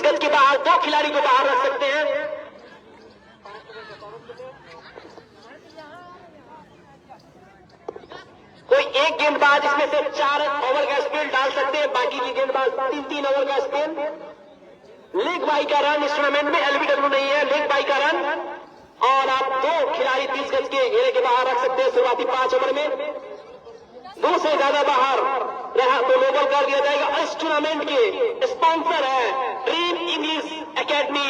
गज के बाहर 2 खिलाड़ी को बाहर रख सकते हैं। कोई एक गेंदबाज इसमें से 4 ओवर का स्पेल डाल सकते हैं, बाकी की गेंदबाज 3-3 ओवर का स्पेल। लेग बाई का रन इस टूर्नामेंट में एलबीडब्ल्यू नहीं है, लेग बाई का रन, और आप 2 खिलाड़ी 30 गज के घेरे के बाहर रख सकते हैं शुरुआती 5 ओवर में। 2 से ज्यादा बाहर रहा तो नो बॉल कर दिया जाएगा। इस टूर्नामेंट के स्पॉन्सर है ड्रीम इंग्लिश एकेडमी,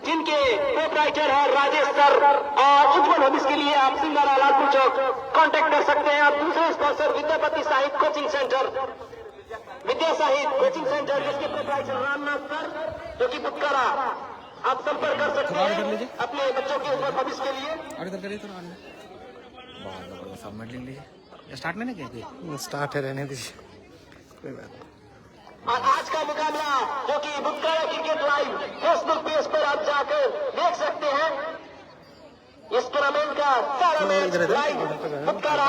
जिनके प्रोप्राइटर है राजेश सर, और उज्जवल भविष्य के लिए आप सिंगारा लालपुर चौक कांटेक्ट कर सकते हैं। और दूसरे स्पॉन्सर विद्यापति साहित्य कोचिंग सेंटर, विद्या साहित्य कोचिंग सेंटर, जिसके प्रोप्राइटर रामनाथ सर, जो कि बुटकारा, आप संपर्क कर सकते हैं अपने बच्चों के उज्जवल भविष्य के लिए। सबमिट लिख लीजिए। स्टार्ट में नहीं किया, स्टार्ट है, रहने दीजिए, कोई बात नहीं। और आज का मुकाबला जो कि बुटकारा क्रिकेट लाइव फेसबुक पेज पर आप जाकर देख सकते हैं। इस टूर्नामेंट का सारा मैच लाइव बुटकारा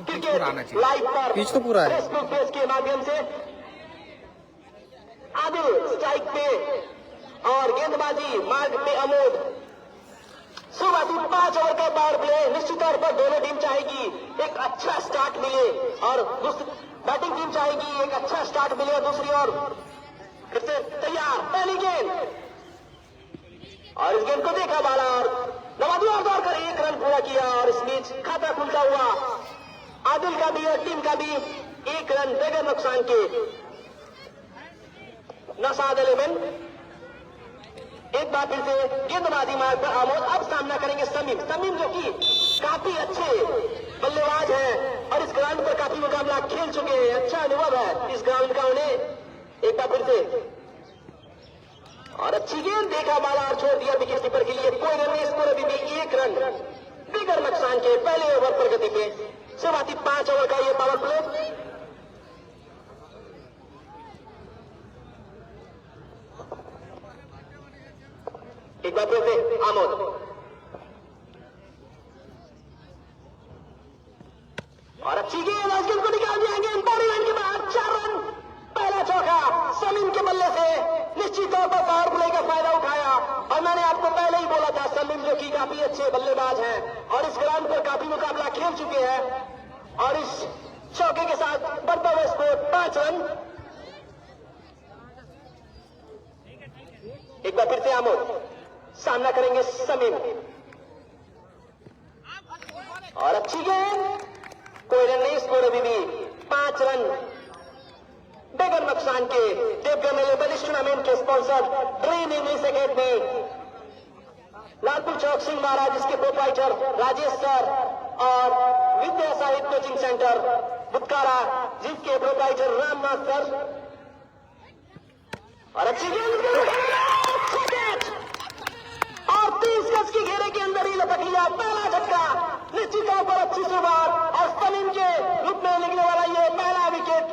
क्रिकेट लाइव पर पिच तो पूरा है फेसबुक पेज के माध्यम से। आदिल स्ट्राइक पे और गेंदबाजी मार्ग पे अमोद। शुरुआती 5 ओवर का पावर प्ले, निश्चित तौर पर दोनों टीम चाहेगी एक अच्छा स्टार्ट मिले, और बैटिंग टीम चाहेगी एक अच्छा स्टार्ट मिले, और दूसरी ओर फिर से तैयार पहली गेंद, और इस गेंद को देखा बाला और नवाजुल और दौड़कर 1 रन पूरा किया, और इस बीच खाता खुलता हुआ आदिल का भी और टीम का भी 1 रन बगैर नुकसान के। नौशाद अलीमन एक बार फिर से गेंदबाजी मार्ग पर आमोद। अब सामना करेंगे समीम, जो कि काफी अच्छे बल्लेबाज हैं और इस ग्राउंड पर काफी मुकाबला खेल चुके हैं, अच्छा अनुभव है इस ग्राउंड का उन्हें। एक बार फिर से और अच्छी गेंद देखा बाला और छोड़ दिया विकेट कीपर के लिए। कोई रन नहीं, स्कोर अभी भी 1 रन बगैर नुकसान के पहले ओवर प्रगति पे। शुरुआती 5 ओवर का ये पावर प्ले। एक बार फिर से आमोद, और अच्छी गेंद, आज गेंद को निकाल दिया, गेंद बड़ी रन के बाद 4 रन, पहला चौका समीम के बल्ले से। निश्चित तौर पर पावर प्ले का फायदा उठाया, और मैंने आपको पहले ही बोला था समीम जो कि काफी अच्छे बल्लेबाज हैं और इस ग्राउंड पर काफी मुकाबला खेल चुके हैं, और इस चौके के साथ बढ़ता हुआ स्कोर 5 रन। एक बार फिर से आमोद, सामना करेंगे समीम, और अच्छी गेंद, कोई रन नहीं, स्कोर अभी भी 5 रन बगैर नुकसान के। देवगढ़ में लेवल इस टूर्नामेंट के sponsor dream English academy, Lalpur Chowk Singh Maharaj, जिसके प्रोप्राइटर राजेश सर, और विद्या साहित्य कोचिंग सेंटर बुटकारा, जिसके प्रोप्राइटर रामनाथ सर। और अच्छी गेंद और 30 गज के घेरे के अंदर ही लपक लिया, पहला झटका। निश्चित तौर पर अच्छी शुरुआत और समीम के रूप में निकलने वाला ये पहला विकेट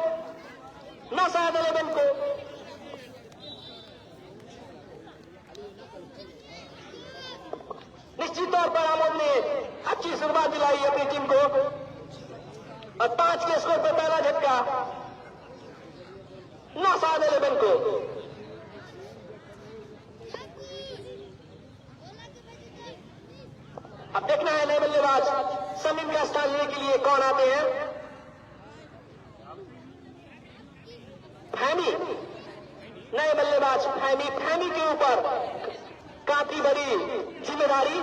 नौशाद अलीमन को। निश्चित तौर पर आमोद ने अच्छी शुरुआत दिलाई अपनी टीम को, और 5 के स्कोर पर पहला झटका नौशाद अलीमन को। अब देखना है नए बल्लेबाज समीम का स्थान लेने के लिए कौन आते हैं। फहमी, नए बल्लेबाज फहमी के ऊपर काफी बड़ी जिम्मेदारी।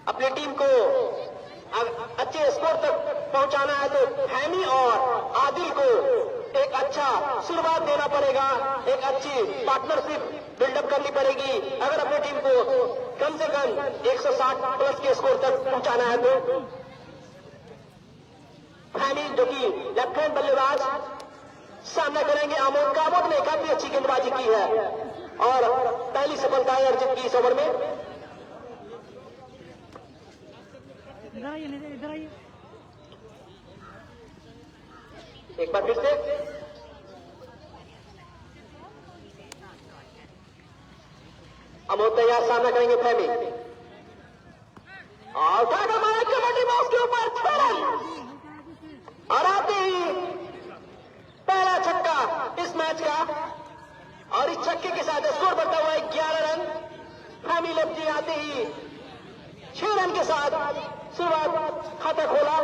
अपनी टीम को अच्छे स्कोर तक पहुंचाना है तो फहमी और आदिल को एक अच्छा शुरुआत देना पड़ेगा, एक अच्छी पार्टनरशिप बिल्डअप करनी पड़ेगी अगर अपनी टीम को कम से कम 160 प्लस के स्कोर तक पहुंचाना है। तो फहमी जो कि लेफ्ट हैंड बल्लेबाज सामना करेंगे आमोद का। आमोद ने काफी अच्छी गेंदबाजी की है और पहली सफलताएं अर्जित की इस ओवर में। एक बार फिर से अमोद तैयार, सामना करेंगे फहमी, और उठाकर मारा कबड्डी बॉक्स के ऊपर 6 रन, और आते ही पहला छक्का इस और इस छक्के के साथ स्कोर बढ़ता हुआ 11 रन। फैमी लेफ्टी आते ही 6 रन के साथ शुरुआत खाता खोला।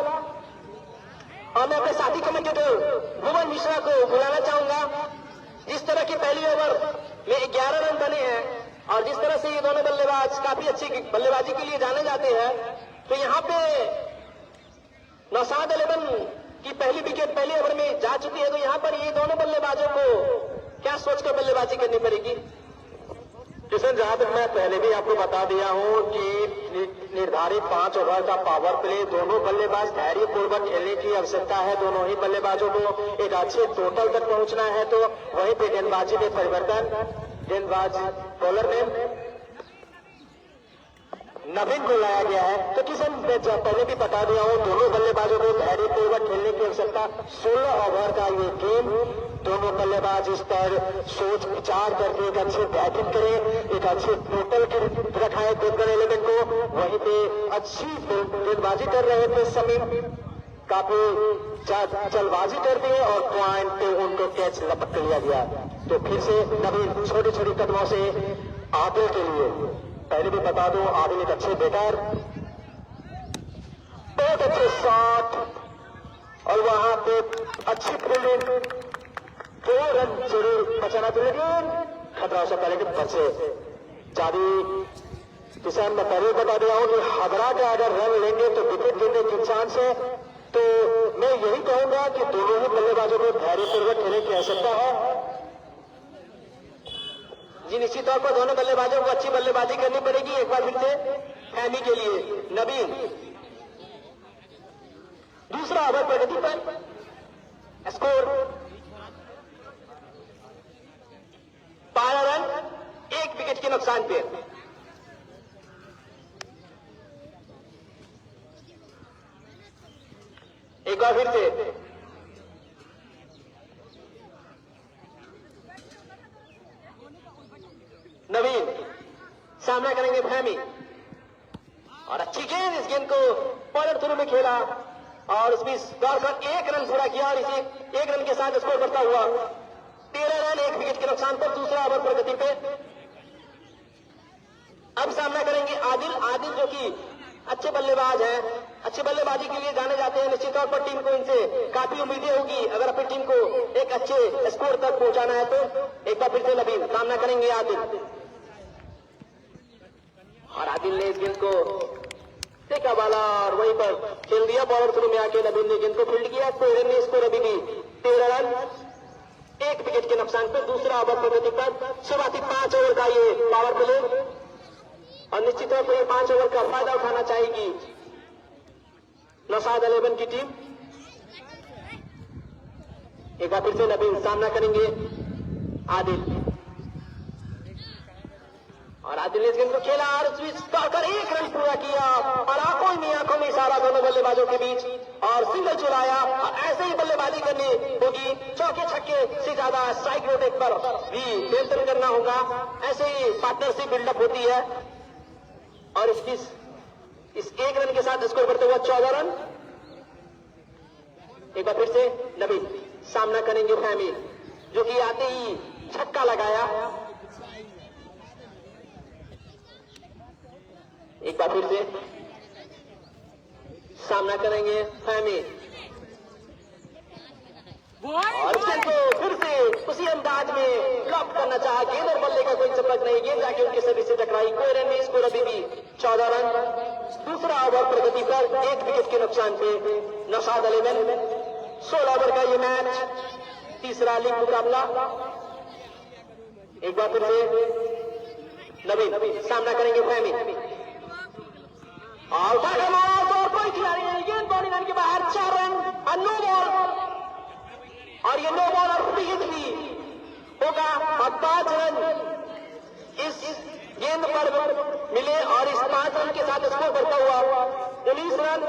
और मैं अपने साथी कमेंटेटर भुवन मिश्रा को बुलाना चाहूंगा। जिस तरह की पहली ओवर में 11 रन बने हैं और जिस तरह से ये दोनों बल्लेबाज काफी अच्छी बल्लेबाजी के लिए जाने जाते हैं, तो यहाँ पे नौशाद 11 की पहली विकेट पहली ओवर में जा चुकी है। तो यहाँ पर ये दोनों बल्लेबाजों को क्या सोचकर बल्लेबाजी करनी पड़ेगी? किशन, जहां तक मैं पहले भी आपको बता दिया हूं कि निर्धारित 5 ओवर का पावर प्ले, दोनों बल्लेबाज धैर्यपूर्वक खेलने की आवश्यकता है। दोनों ही बल्लेबाजों को एक अच्छे टोटल तक पहुंचना है। तो वहीं पे गेंदबाजी में परिवर्तन, गेंदबाज बॉलर में नवीन को लाया गया है। तो किशन, मैं पहले भी बता दिया हूं, दोनों बल्लेबाजों को धैर्यपूर्वक खेलने की आवश्यकता। 16 ओवर का ये गेम, दोनों बल्लेबाज इस पर सोच विचार करके एक अच्छे बैटिंग करें, एक अच्छे टोटल रखाए देवगन 11 को। वहीं पे अच्छी गेंदबाजी कर रहे थे समीर, काफी चलबाजी कर दी और पॉइंट पे उनको कैच लपक लिया गया। तो फिर से नवीन छोटी छोटी कदमों से आदिल के लिए, पहले भी बता दूं, आदिल एक अच्छे बैटर, बहुत अच्छे शॉट और वहां पे अच्छी फील्डिंग। 2 रन जरूर बचाना था, लेकिन खतरा से पहले बचे जारी। किसान, मैं पहले बता दिया हूं कि हबरा का अगर रन लेंगे तो विकेट गिरने की चांस है। तो मैं यही कहूंगा कि दोनों ही बल्लेबाजों को धैर्यपूर्वक खेलने की आवश्यकता है। जी, निश्चित तौर पर दोनों बल्लेबाजों को अच्छी बल्लेबाजी करनी पड़ेगी। एक बार फिर से फैमी के लिए नवीन दूसरा ओवर प्रगति पर, स्कोर 12 रन 1 विकेट के नुकसान पे। एक बार फिर से नवीन सामना करेंगे फैमी और अच्छी गेंद, इस गेंद को पॉलर थ्रू में खेला और उसमें दौड़कर 1 रन पूरा किया और इसे 1 रन के साथ स्कोर बढ़ता हुआ 13 रन 1 विकेट के नुकसान पर दूसरा ओवर प्रगति पे। अब सामना करेंगे आदिल। आदिल जो कि अच्छे बल्लेबाज हैं, अच्छे बल्लेबाजी के लिए जाने जाते हैं। निश्चित तौर पर टीम को इनसे काफी उम्मीदें होगी अगर अपनी टीम को एक अच्छे स्कोर तक पहुंचाना है। तो एक बार फिर से नवीन सामना करेंगे आदिल और आदिल ने इस गेंद को देखा बाला और वहीं पर खेल दिया। बॉलर थ्रू में आके नवीन ने गेंद को फील्ड किया। कोहरे ने स्कोर अभी भी 13 रन 1 विकेट के नुकसान पर दूसरा ओवर प्रगति पर। शुरुआती 5 ओवर का ये पावर प्ले और निश्चित तौर पर 5 ओवर का फायदा उठाना चाहेगी नौशाद 11 की टीम। एक बार फिर से नवीन सामना करेंगे आदिल और आदिल ने इस गेंद को खेला और कर 1 रन पूरा किया और आंखों में इशारा दोनों बल्लेबाजों के बीच और सिंगल चुराया। और ऐसे ही बल्लेबाजी करनी होगी, चौके छक्के से ज्यादा स्ट्राइक रेट पर भी नियंत्रण करना होगा। ऐसे ही पार्टनरशिप बिल्डअप होती है और इस 1 रन के साथ स्कोर बढ़ता हुआ 14 रन। एक बार फिर से नवीन सामना करेंगे फैमी जो कि आते ही छक्का लगाया। एक बार फिर से सामना करेंगे फैमी और गेंद को फिर से उसी अंदाज में लॉक करना चाहा। गेंद और बल्ले का कोई संपर्क नहीं, गेंद जाके उनके सभी से टकराई। कोई रन नहीं, स्कोर अभी भी 14 रन। दूसरा ओवर प्रगति पर 1 विकेट के नुकसान पे नौशाद 11। 16 ओवर का ये मैच, तीसरा लीग मुकाबला। एक बार फिर से नवीन सामना करेंगे फैमी और कोई खिलाड़ी नहीं, गेंद बाउंड्री लाइन के बाहर 4 रन और नो बॉल और ये नो बॉल और फ्री हिट भी होगा और 5 रन इस गेंद पर मिले और इस 5 रन के साथ स्कोर बढ़ता हुआ 19 रन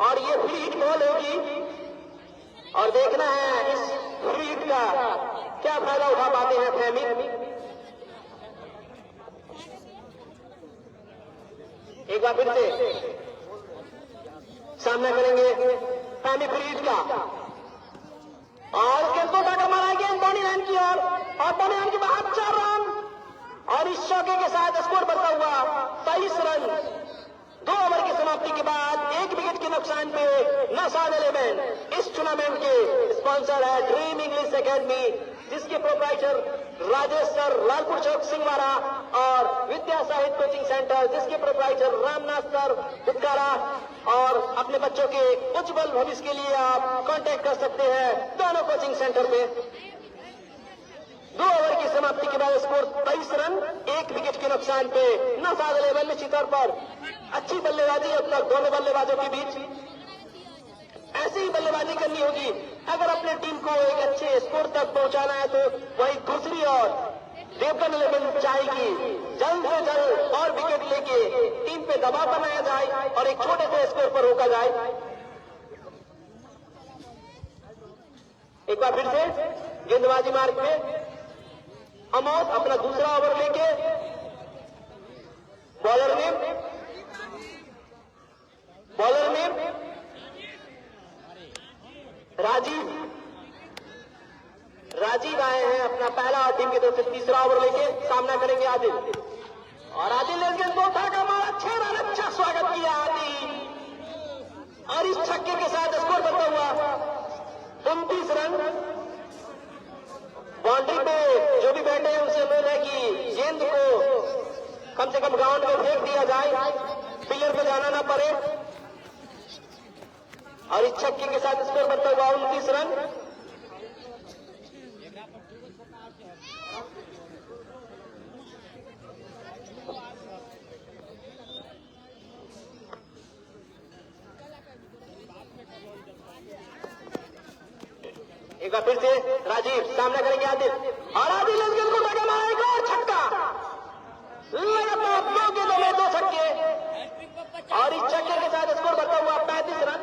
और ये फ्री हिट बॉल होगी और देखना है इस फ्री हिट का क्या फायदा उठा पाते हैं फैमी। एक बार फिर से सामना करेंगे फैमी फ्री हिट का और गेंद को टाका मारा गेंद बाउंड्री लाइन की ओर और बनियान के बाद 4 रन और इस चौके के साथ स्कोर बढ़ता हुआ 23 रन। 2 ओवर की समाप्ति के बाद 1 विकेट के नुकसान पे नौशाद एलिमेंट। इस टूर्नामेंट के स्पॉन्सर है ड्रीम इंग्लिश एकेडमी, जिसके प्रोप्राइटर राजेश सर लालपुर चौक सिंहवाड़ा, और विद्या साहित्य कोचिंग सेंटर, जिसके प्रोप्राइटर रामनाथ सर बुटकारा। और अपने बच्चों के उज्जवल भविष्य के लिए आप कांटेक्ट कर सकते हैं दोनों कोचिंग सेंटर पे। 2 ओवर की समाप्ति के बाद स्कोर 23 रन, 1 विकेट के नुकसान पे नौशाद एलिमेंट। निश्चित तौर पर अच्छी बल्लेबाजी अब तक दोनों बल्लेबाजों के बीच। ऐसे ही बल्लेबाजी करनी होगी अगर अपने टीम को एक अच्छे स्कोर तक पहुंचाना है। तो वही दूसरी ओर देवगन एलिमेंट चाहेगी जल्द से जल्द और विकेट लेके टीम पे दबाव बनाया जाए और एक छोटे से स्कोर पर रोका जाए। एक बार फिर से गेंदबाजी मार्ग में अमोद अपना दूसरा ओवर लेके बॉलर में राजीव आए हैं अपना पहला और टीम की तरफ से तीसरा ओवर लेके सामना करेंगे आदिल। और आदिल ने गेंद को उठाकर मारा, 6 रन। अच्छा स्वागत किया आदिल और इस छक्के के साथ स्कोर बनता हुआ 29 रन। बाउंड्री पे जो भी बैठे हैं उनसे अनुरोध है कि गेंद को कम से कम ग्राउंड में फेंक दिया जाए, पिलर पे जाना ना पड़े। और इस छक्के के साथ स्कोर बनता हुआ 29 रन। एक बार फिर से राजीव सामना करेंगे आदिल, और आदिल इस गेंद को लगा मारा, एक और छक्का। लगातार 2 गेंदों में 2 छक्के और इस छक्के के साथ स्कोर बढ़ता हुआ 35 रन।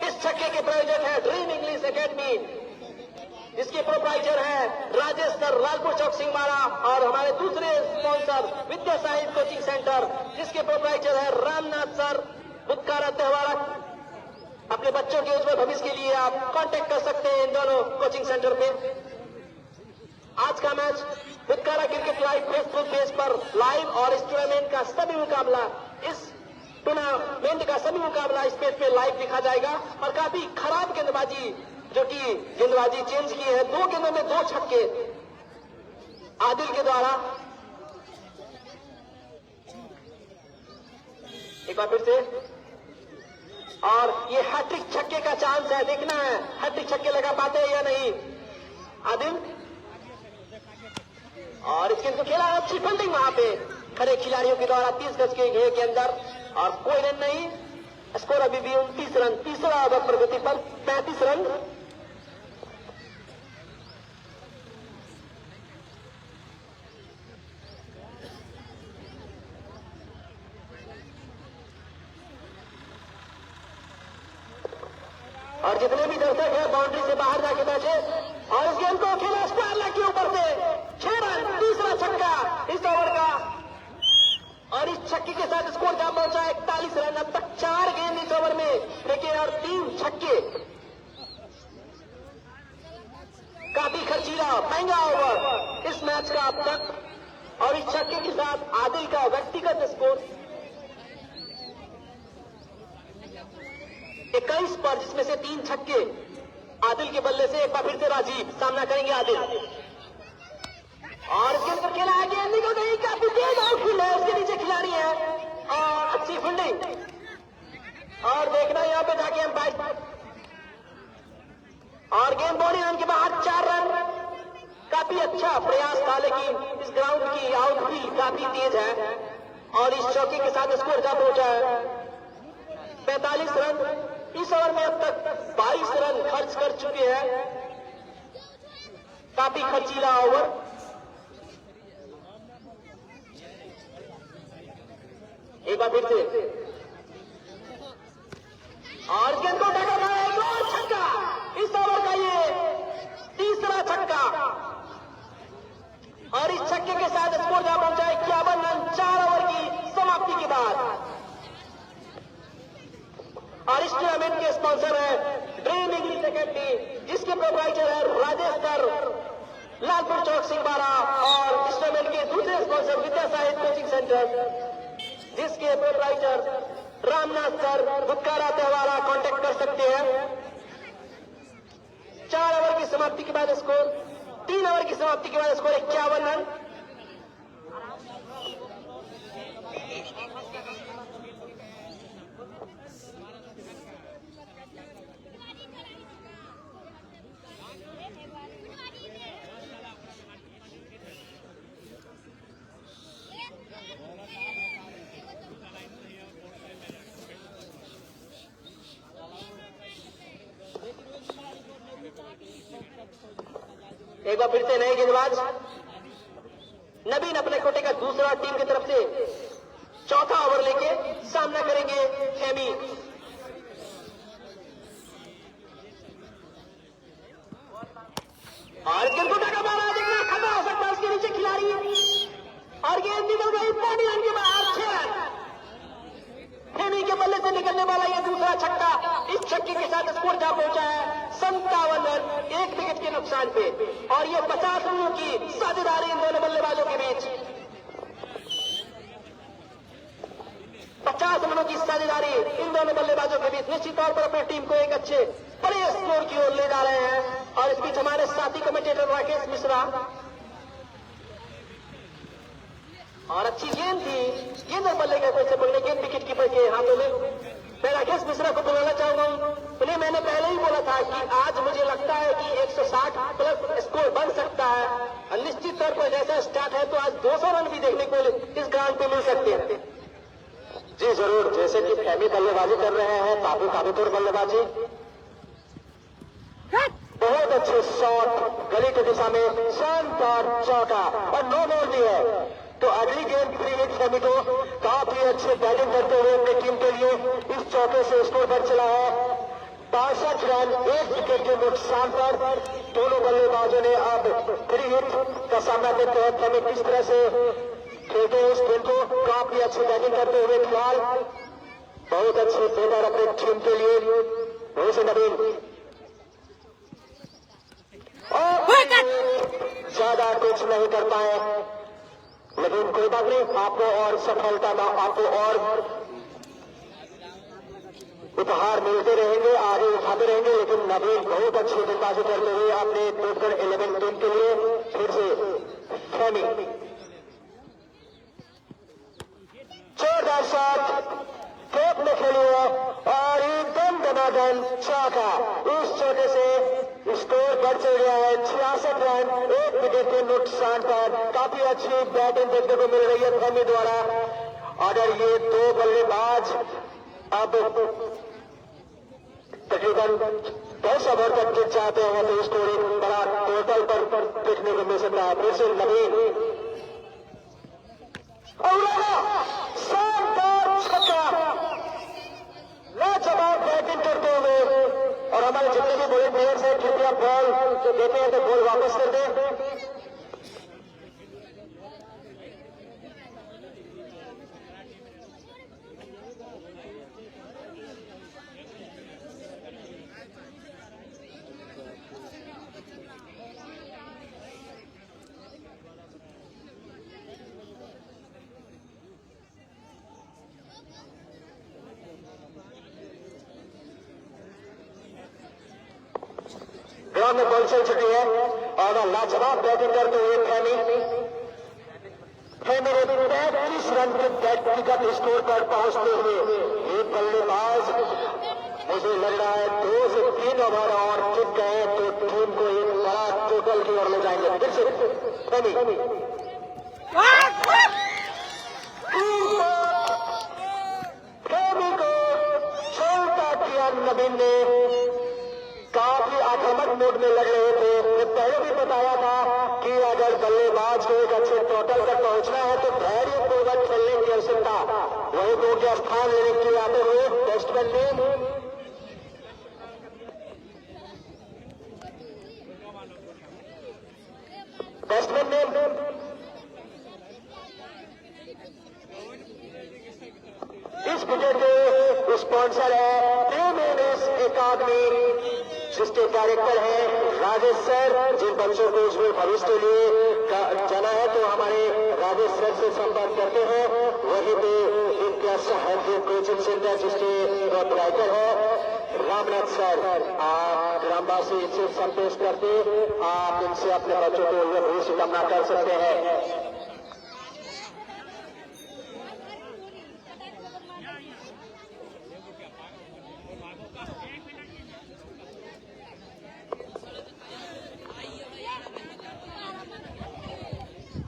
इस छक्के के प्रायोजक है ड्रीम इंग्लिश एकेडमी, जिसके प्रोप्राइटर है राजेश सर लालपुर चौक सिंहवाड़ा, और हमारे दूसरे स्पॉन्सर विद्या साहित्य कोचिंग सेंटर, जिसके प्रोप्राइटर है रामनाथ सर बुटकारा तेहवाड़ा। अपने बच्चों के उज्जवल भविष्य के लिए आप कांटेक्ट कर सकते हैं इन दोनों कोचिंग सेंटर पे। आज का match Butkara cricket live Facebook page पर लाइव, और इस टूर्नामेंट का सभी मुकाबला इस पेज पे लाइव दिखा जाएगा। और काफी खराब गेंदबाजी, जो कि गेंदबाजी चेंज की है, 2 गेंदों में 2 छक्के आदिल के द्वारा। एक बार फिर से, और ये हैट्रिक छक्के का चांस है, देखना है हैट्रिक छक्के लगा पाते हैं या नहीं आदिल। और इस गेंद को खेला, अच्छी फील्डिंग वहां पे खड़े खिलाड़ियों के द्वारा 30 गज के घेरे के अंदर, और कोई रन नहीं। स्कोर अभी भी 29 रन। तीसरा ओवर प्रगति पर 35 रन। और जितने भी दर्शक हैं बाउंड्री से बाहर जाके बैठे, और इस गेंद को खेला स्क्वायर लेग के ऊपर से 6 रन। तीसरा छक्का इस ओवर का, और इस छक्के के साथ स्कोर जा पहुंचा 41 रन। अब तक 4 गेंद इस ओवर में फेंके और 3 छक्के। काफी खर्चीला महंगा ओवर इस मैच का अब तक, और इस छक्के के साथ आदिल का व्यक्तिगत स्कोर 21 पर, जिसमें से 3 छक्के आदिल के बल्ले से। एक बार फिर से राजीव सामना करेंगे आदिल, और गेंद पर खेला है, गेंद निकल गई, काफी तेज आउटफील्ड है, उसके नीचे खिलाड़ी है, और अच्छी फील्डिंग। और देखना यहाँ पे जाके अंपायर, और गेंद बॉडी रन के बाद 4 रन। काफी अच्छा प्रयास था, लेकिन इस ग्राउंड की आउटफील्ड काफी तेज है, और इस चौके के साथ स्कोर जा पहुंचा है 45 रन। इस ओवर में अब तक 22 रन खर्च कर चुके हैं। काफी खर्चीला ओवर। एक बार फिर से, और गेंद को उठाकर मारा, एक और छक्का इस ओवर का, ये तीसरा छक्का, और इस छक्के के साथ स्कोर जा पहुंचा 51 रन 4 ओवर की समाप्ति के बाद। और इस टूर्नामेंट के स्पॉन्सर है ड्रीम इंग्लिश एकेडमी, जिस जिसके प्रोप्राइटर है राजेश सर, लालपुर चौक सिंहवाड़ा, और इस टूर्नामेंट के दूसरे स्पॉन्सर विद्या साहित्य कोचिंग सेंटर, जिसके प्रोप्राइटर रामनाथ सर, भुटकारा त्योहारा, कांटेक्ट कर सकते हैं। 4 ओवर की समाप्ति के बाद स्कोर 3 ओवर की समाप्ति के बाद स्कोर 51 रन। एक बार फिर से नए गेंदबाज नवीन अपने कोटे का दूसरा टीम की तरफ से चौथा ओवर लेके सामना करेंगे फैमी। और गेंद का मारा देखना खतरा हो सकता है उसके नीचे खिलाड़ी, और गेंद निकल गई 5 रन के बाद 6 रन। फैमी के बल्ले से निकलने वाला यह दूसरा छक्का, इस छक्के के साथ स्कोर जा पहुंचा है 57 रन, 1 विकेट के नुकसान पे, और ये 50 रनों की साझेदारी इन दोनों बल्लेबाजों के बीच। 50 रनों की साझेदारी इन दोनों बल्लेबाजों के बीच निश्चित तौर पर अपनी टीम को एक अच्छे बड़े स्कोर की ओर ले जा रहे हैं। और इस बीच हमारे साथी कमेंटेटर राकेश मिश्रा, और अच्छी गेंद थी, गेंद और बल्ले के कोई से पकड़े, गेंद विकेट कीपर के हाथों में। मैं राकेश मिश्रा को बुलाना चाहूंगा। उन्हें मैंने पहले ही बोला था कि आज मुझे लगता है कि 160 प्लस स्कोर बन सकता है, और निश्चित तौर पर जैसा स्टार्ट है तो आज 200 रन भी देखने को इस ग्राउंड पे मिल सकते हैं। जी जरूर, जैसे कि फैमी बल्लेबाजी कर रहे हैं, काफी काबूतोर बल्लेबाजी, बहुत अच्छे शॉट गली की दिशा में, शानदार चौका, और नो बॉल भी है। तो अगली गेंद फ्री हिट फैमी को काफी अच्छे बैटिंग करते हुए अपनी टीम के लिए इस चौके से स्कोर बढ़ चला है 62 रन, 1 विकेट के नुकसान पर। दोनों बल्लेबाजों ने अब फ्री हिट का सामना करते हैं। फैमी किस तरह से खेलते हैं इस गेंद को, काफी अच्छी बैटिंग करते हुए फिलहाल बहुत अच्छे बैटर अपनी टीम के लिए बहुत से नवीन, और ज्यादा कुछ नहीं कर पाए, लेकिन कोई बात नहीं, आपको और सफलता, आपको और उपहार मिलते रहेंगे, आगे उठाते रहेंगे। लेकिन नवीन बहुत अच्छी गेंदबाजी करते हुए अपने टोटल 11 टीम के लिए फिर से फैमी, जोरदार शॉट फेंक में खेली है, और एकदम दनादन चौका। इस चौके से स्कोर बढ़ चल गया है 66 रन, 1 विकेट के नुकसान पर। काफी अच्छी बैटिंग देखने को मिल रही है फैमी द्वारा। अगर ये 2 बल्लेबाज अब तकरीबन 10 ओवर तक गिर जाते हैं तो स्कोर एक बड़ा टोटल पर देखने को मिल सकता है। फिर से नवीन, शानदार छक्का, लाजवाब बैटिंग करते हुए। और हमारे जितने भी बड़े प्लेयर्स हैं, कृपया बॉल जो देते हैं तो बॉल वापस कर दें। ग्राउंड में बॉल चल चुकी है, और लाजवाब बैटिंग करते हुए फैमी ने 35 रन के व्यक्तिगत स्कोर पर पहुंचते हुए एक बल्लेबाज, मुझे लग रहा है 2 से 3 ओवर और टिक गए तो टीम को एक बड़ा टोटल की ओर ले जाएंगे। फिर से फैमी, फैमी को छोटा किया नवीन ने। काफी आक्रामक मोड में लग रहे थे। मैं पहले भी बताया था कि अगर बल्लेबाज को एक अच्छे टोटल तक पहुंचना है तो धैर्यपूर्वक खेलने की आवश्यकता, वही दो के स्थान लेने के लिए आते हुए बैट्समैन ने इस विकेट के स्पॉन्सर है प्रीमियर्स एकेडमी, जिसके डायरेक्टर हैं राजेश सर, जिन बच्चों को उसमें भविष्य के लिए जाना है तो हमारे राजेश सर से संपर्क करते हैं। वहीं पे इनका हेल्थ कोचिंग सेंटर जिसके प्रोपराइटर है रामनाथ सर, आप ग्रामवासी इनसे संपेश करके आप इनसे अपने बच्चों को ये भविष्य कामना कर सकते हैं।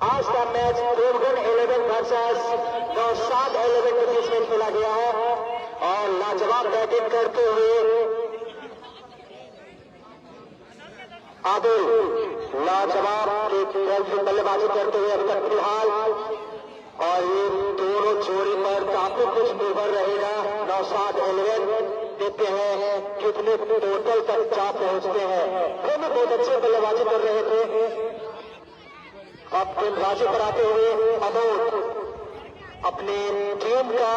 आज का मैच देवगढ़ 11 वर्सेस नौशाद 11 के बीच में खेला गया है और लाजवाब बैटिंग करते हुए आदिल लाजवाब बल्लेबाजी करते हुए अब तक फिलहाल, और ये दोनों जोड़ी पर काफी कुछ निर्भर रहेगा। नौशाद 11 देखते हैं कितने टोटल तक जा पहुंचते हैं। दोनों बहुत अच्छे बल्लेबाजी कर रहे थे। अब गेंदबाजी कराते हुए अमोद अपनी टीम का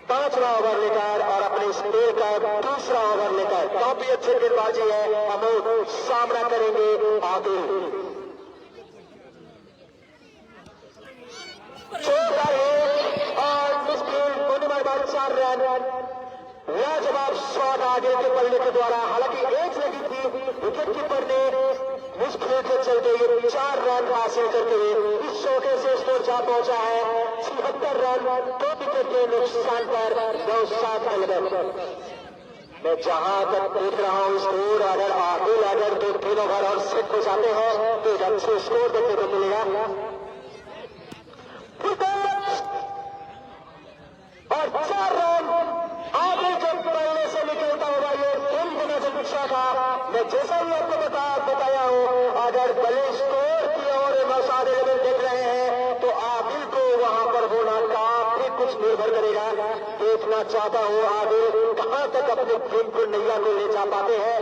5वां ओवर लेकर और अपने स्पेल का 2रा ओवर लेकर काफी अच्छी गेंदबाजी है। अमोद सामना करेंगे आदिल। और मुश्किल होने वाले बाद 4 रन, लाजवाब शॉट आदिल के पल्ले के द्वारा। हालांकि एज लगी थी, विकेट कीपर ने मुश्किल के चलते ये 4 रन हासिल करते हुए इस चौके से स्कोर जा पहुंचा है 76 रन 2 विकेट के नुकसान पर नौशाद 11। मैं जहां तक देख रहा हूं स्कोर, अगर आदिल अगर 2-3 ओवर और सेट हो जाते हैं तो एक अच्छे स्कोर देखने को मिलेगा। और 4 रन आदिल के पल्ले से निकलता हुआ ये 3 गुना से पीछा था। मैं जैसा ही आपको बताया हूं, अगर बड़े स्कोर की ओर नौशाद 11 देख रहे हैं तो आदिल को वहां पर होना काफी कुछ निर्भर करेगा। देखना चाहता हूं आदिल कहां तक अपने टीम को नैया को ले जा पाते हैं।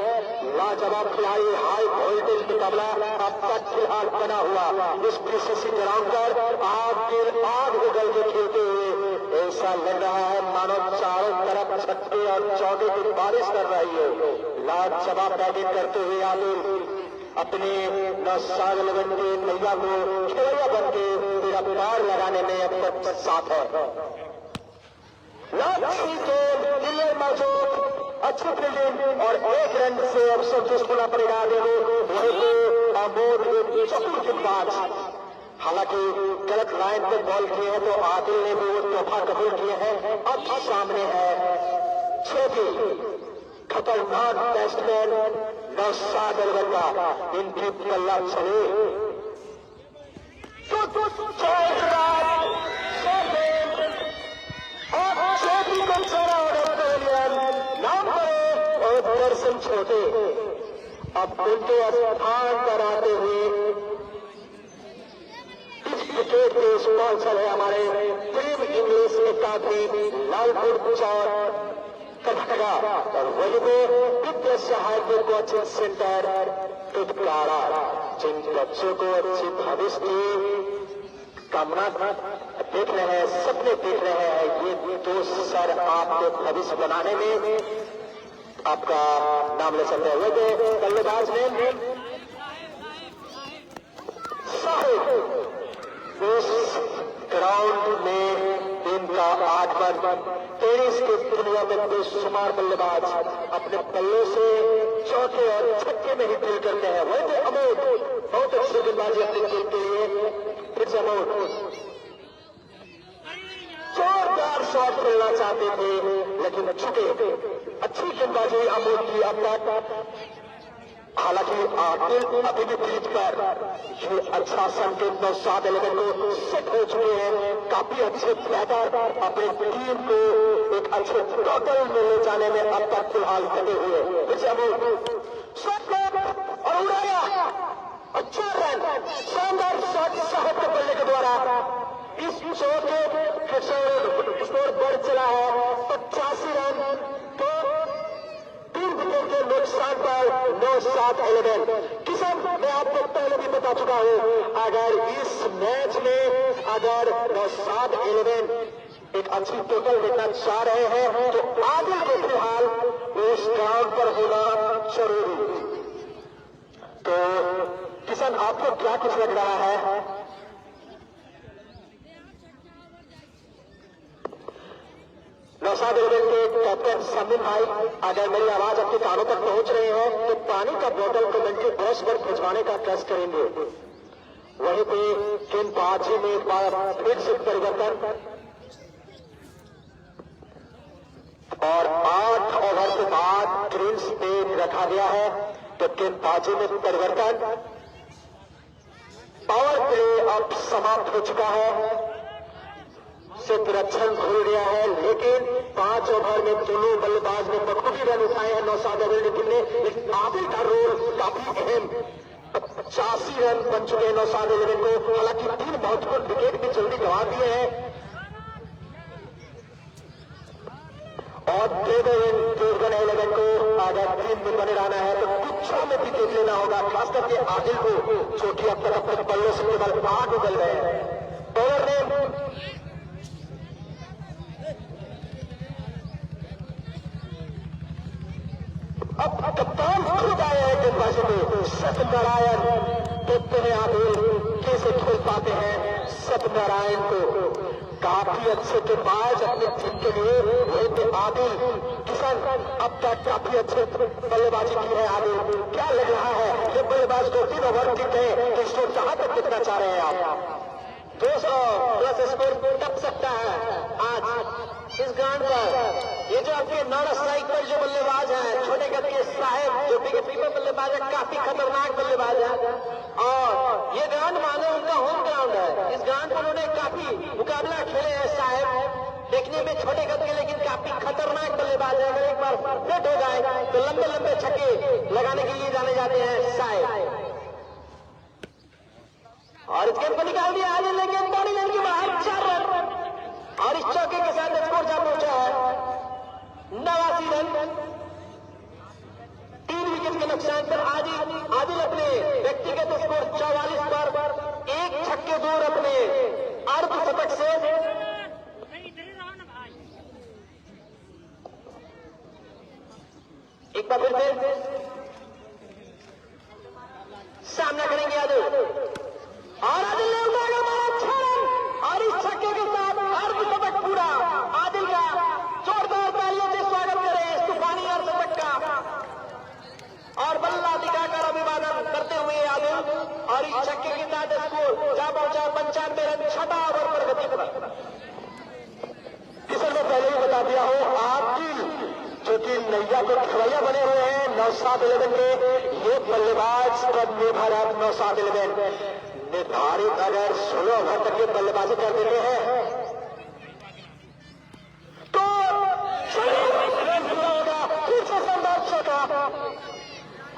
लाजवाब खिलाड़ी, हाई वोल्टेज मुकाबला अब तक फिलहाल बना हुआ इस पीसीसी ग्राउंड पर आग उगल के खेलते हुए ऐसा लग रहा है मानो चारों तरफ छक्के और चौके की बारिश कर रही है। लाजवाब बैटिंग करते हुए आदिल अपने नौशाद 11 के नैया को खिलैया बन के मेरा पार लगाने में अब तक साथ है। क्लियर मौजूद, अच्छी फील्डिंग और 1 रन से अब संतुष्ट होना पड़ेगा आदिल को। अमोद चतुर गेंदबाज, हालांकि गलत लाइन पे बॉल किए हैं तो आदिल ने भी वो तोहफा कबूल किए हैं। अब सामने है छोटी खतरनाक बैट्समैन नौशाद 11 का। इनकी पल्ला चले और छोटी को चला नाम पड़े और दर्शन छोटे अब उनके स्थान पर आते हुए क्रिकेट के स्पॉन्सर है हमारे प्रीम इंग्लिश अकादमी लालपुर चौर कटकड़ा, और वहीं पे वित्तीय सहायता कोचिंग सेंटर टुटकारा। जिन बच्चों को अच्छी भविष्य की कामना देख रहे हैं, सपने देख रहे हैं, ये 2 सर आपके भविष्य बनाने में आपका नाम ले सकते हैं। वैसे बल्लेबाज ने साहिब इस ग्राउंड में इनका 8 रन टेनिस की दुनिया में बेशुमार बल्लेबाज अपने बल्ले से चौके और छक्के में ही डील करते हैं। वैसे अमोद बहुत अच्छी गेंदबाजी अपनी टीम के लिए। फिर से अमोद जोरदार शॉट खेलना चाहते थे लेकिन चुके। अच्छी गेंदबाजी अमोद की अब तक। हालांकि आदिल अभी भी पीठ पर ये अच्छा संकेत नौशाद 11 को सेट हो चुके हैं। काफी अच्छे बैटर अपने टीम को एक अच्छे टोटल में ले जाने में अब तक फिलहाल लगे हुए। और उड़ाया अच्छा रन, शानदार शॉट साहब के बल्ले के द्वारा। इस चौके स्कोर बढ़ चला है 85 रन। तो 3 विकेट के नुकसान पर नौशाद 11। किसान मैं आपको पहले भी बता चुका हूं, अगर इस मैच में अगर नौशाद 11 एक अच्छी टोटल देखना चाह रहे हैं तो आदिल को फिलहाल उस ग्राउंड पर होना जरूरी। तो किशन, आपको क्या कुछ लग रहा है? नौशाद इलेवन के कैप्टन समीम भाई, अगर मेरी आवाज आपके कानों तक पहुंच रहे हैं तो पानी का बोतल कमेंट्री बॉक्स पर भिजवाने का ट्रस्ट करेंगे। वहीं पे गेंदबाजी में एक बार फिर से परिवर्तन और 8 ओवर के बाद ग्रीन्स पे रखा गया है। तो गेंदबाजी में परिवर्तन, पावर प्ले अब समाप्त हो चुका है, सिर्फ रक्षण खुल गया है। लेकिन 5 ओवर में दोनों बल्लेबाज ने बखूबी रन उठाए हैं नौशाद अव्वल ने। लेकिन आदिल का रोल काफी अहम, 85 रन बन चुके हैं नौशाद अव्वल को। हालांकि 3 महत्वपूर्ण विकेट भी जल्दी गंवा दिए हैं और देवगन 11 को अगर टीम में बने रहना है तो कुछ में विकेट लेना होगा, खास करके आदिल को, जो कि अब तक अपने बल्लों से केवल 8 उगल रहे हैं। बॉलर ने अब कप्तान खुद आए हैं गेंदबाजी में। सत्यनारायण देखते हैं आदिल कैसे खेल पाते हैं। सत्यनारायण को काफी अच्छे गेंदबाज अपने टीम के लिए, वहीं पे आदिल किशन अब तक काफी अच्छे बल्लेबाजी की है। आदिल, क्या लग रहा है ये बल्लेबाज 2-3 ओवर जीत गए तो स्कोर कहां तक कितना चाह रहे हैं आप? 200 प्लस स्कोर टप सकता है आज इस ग्राउंड पर। ये जो आपके नॉन स्ट्राइक पर जो बल्लेबाज हैं, छोटे कद के साहेब जो विकेट कीपर बल्लेबाज है, काफी खतरनाक बल्लेबाज है। और ये ग्राउंड मानो उनका होम ग्राउंड है। इस ग्राउंड पर उन्होंने काफी मुकाबला खेले हैं साहेब, देखने में छोटे कद के लेकिन काफी खतरनाक बल्लेबाज है। अगर एक बार फिट हो जाए तो लंबे लंबे छक्के लगाने के लिए जाने जाते हैं साहेब। और इस गेंद को निकाल दिया आदिल ने, गेंद बॉडी लाइन के बाहर 4 रन और इस चौके के साथ स्कोर जा पहुंचा है 89 रन। 3 विकेट के नुकसान पर आदिल अपने व्यक्तिगत स्कोर 44 पर 1 छक्के दूर अपने अर्धशतक से। एक बार फिर से सामना करेंगे आदिल और आदिल ने उठाया मारा 6 रन और इस छक्के के साथ अर्धशतक पूरा। आदिल का जोरदार तालियों से स्वागत करें इस तूफानी अर्धशतक का और बल्ला दिखाकर अभिवादन करते हुए आदिल। और इस छक्के के साथ स्कोर जा पहुंचा 95 रन 6 ओवर पर गति पर। किशन, मैं पहले ही बता दिया हूं, आदिल जो कि नैया को खिलौया बने हुए हैं नौशाद 11 के, ये बल्लेबाज पर निर्भर है। नौशाद 11 निर्धारित अगर 16 ओवर तक ये बल्लेबाजी कर देते हैं तो रन पूरा होगा। फिर से शानदार चौका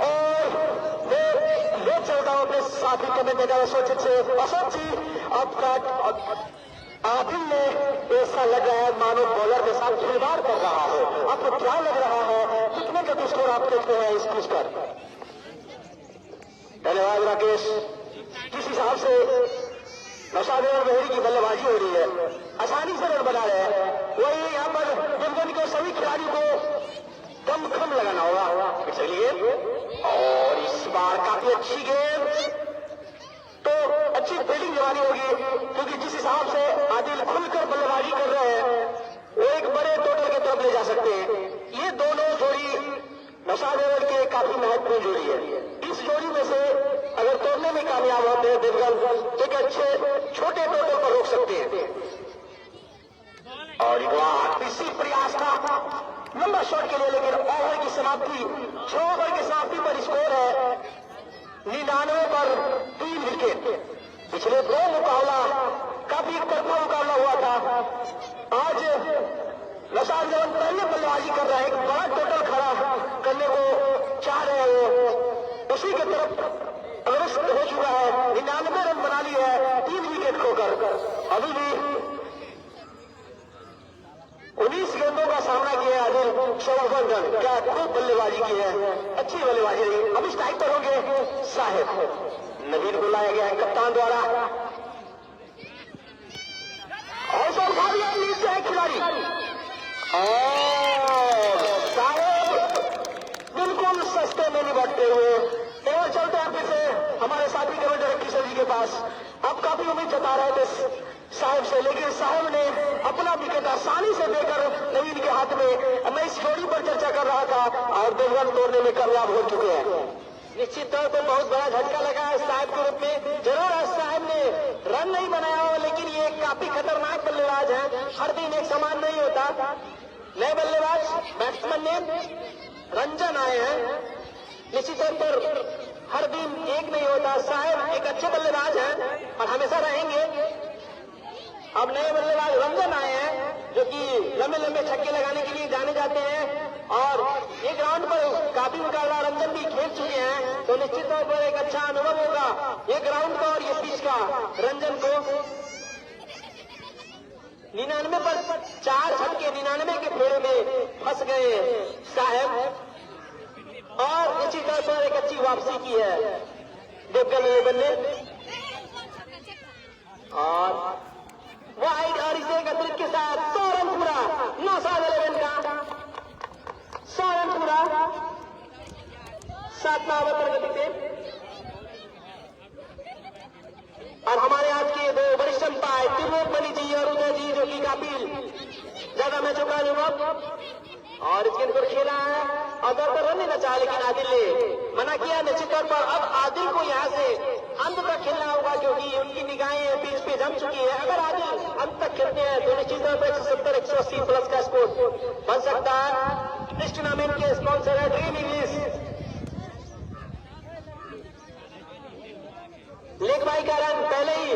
और ले चलता हूं अपने साथी कमेंटेटर अशोक से। अशोक जी, अब तक आदिल ने ऐसा लग रहा है मानो बॉलर के साथ खिलवाड़ कर रहा हो। आपको क्या लग रहा है, कितने का स्कोर आप देखते हैं इस पिच पर? धन्यवाद राकेश। जिस हिसाब से नौशाद और मेहरी की बल्लेबाजी हो रही है, आसानी से रन बना रहे हैं, वही यहाँ पर दुर्गन के सभी खिलाड़ी को दम खम लगाना होगा। चलिए, और इस बार काफी अच्छी गेंद, तो अच्छी फील्डिंग जमानी होगी क्योंकि जिस हिसाब से आदिल खुलकर बल्लेबाजी कर रहे हैं वो एक बड़े टोटल की तरफ ले जा सकते हैं। ये दोनों जोड़ी नौशाद अव्वल की काफी महत्वपूर्ण जोड़ी है। इस जोड़ी में से अगर तोड़ने में कामयाब होते हैं देवगन एक अच्छे छोटे टोटल पर रोक सकते हैं। और इसी प्रयास का लंबा शॉट के लिए, लेकिन ओवर की समाप्ति 6 ओवर की समाप्ति पर स्कोर है 99 पर 3 विकेट। पिछले 2 मुकाबला काफी तरफा मुकाबला हुआ था। आज नौशाद अव्वल पहले बल्लेबाजी कर रहा है, एक बड़ा टोटल खड़ा करने को चाह रहे हैं वो, उसी की तरफ अग्रसर हो चुका है। 99 रन बना लिए है 3 विकेट खोकर। अभी भी 19 गेंदों का सामना किया है आदिल, 54 रन। क्या खूब बल्लेबाजी की है, अच्छी बल्लेबाजी रही। अब इस टाइम पर होंगे साहेब। नवीन को लाया गया है कप्तान द्वारा और नीचे है खिलाड़ी और साहेब बात भी करो डायरेक्टर किशन जी के पास। अब काफी उम्मीद जता रहे थे साहब से, लेकिन साहब ने अपना विकेट आसानी से देकर नवीन के हाथ में। मैं इस जोड़ी पर चर्चा कर रहा था और 2 रन तोड़ने में कामयाब हो चुके हैं। निश्चित तौर पर बहुत बड़ा झटका लगा है साहब के रूप में। जरूर आज साहब ने रन नहीं बनाया हो, लेकिन ये काफी खतरनाक बल्लेबाज है। हर दिन एक समान नहीं होता। नए बल्लेबाज बैट्समैन ने रंजन आए हैं। निश्चित तौर पर हर दिन एक नहीं होता। साहब एक अच्छे बल्लेबाज हैं और हमेशा रहेंगे। अब नए बल्लेबाज रंजन आए हैं जो कि लंबे लंबे छक्के लगाने के लिए जाने जाते हैं और ये ग्राउंड पर काफी मुकाबला रंजन भी खेल चुके हैं, तो निश्चित तौर पर एक अच्छा अनुभव होगा ये ग्राउंड का और ये पिच का रंजन को। 99 पर 4 छक्के 99 के फेरे में फंस गए साहब और निश्चित तौर पर एक अच्छी वापसी की है देवगन लेवल ने। और वाइड और इसे एक अतिरिक्त के साथ 100 रन पूरा। 9-11 का 100 रन पूरा 7वां ओवर पर गति से। और हमारे आज के 2 वरिष्ठ अंपायर त्रिलोक मणि जी और उदय जी जो कि काफी ज्यादा मैचों का अनुभव और इस गेंद पर खेला है और 10 रन लेना चाहा, लेकिन आदिल ने मना किया। निश्चित तौर पर अब आदिल को यहाँ से अंत तक खेलना होगा क्योंकि उनकी निगाहें पिच पे जम चुकी है। अगर आदिल अंत तक खेलते हैं तो निश्चित तौर पर 170-180 प्लस का स्कोर बन सकता है। इस टूर्नामेंट के स्पॉन्सर है ड्रीम इंग्लिश। लेग बाई का रन पहले ही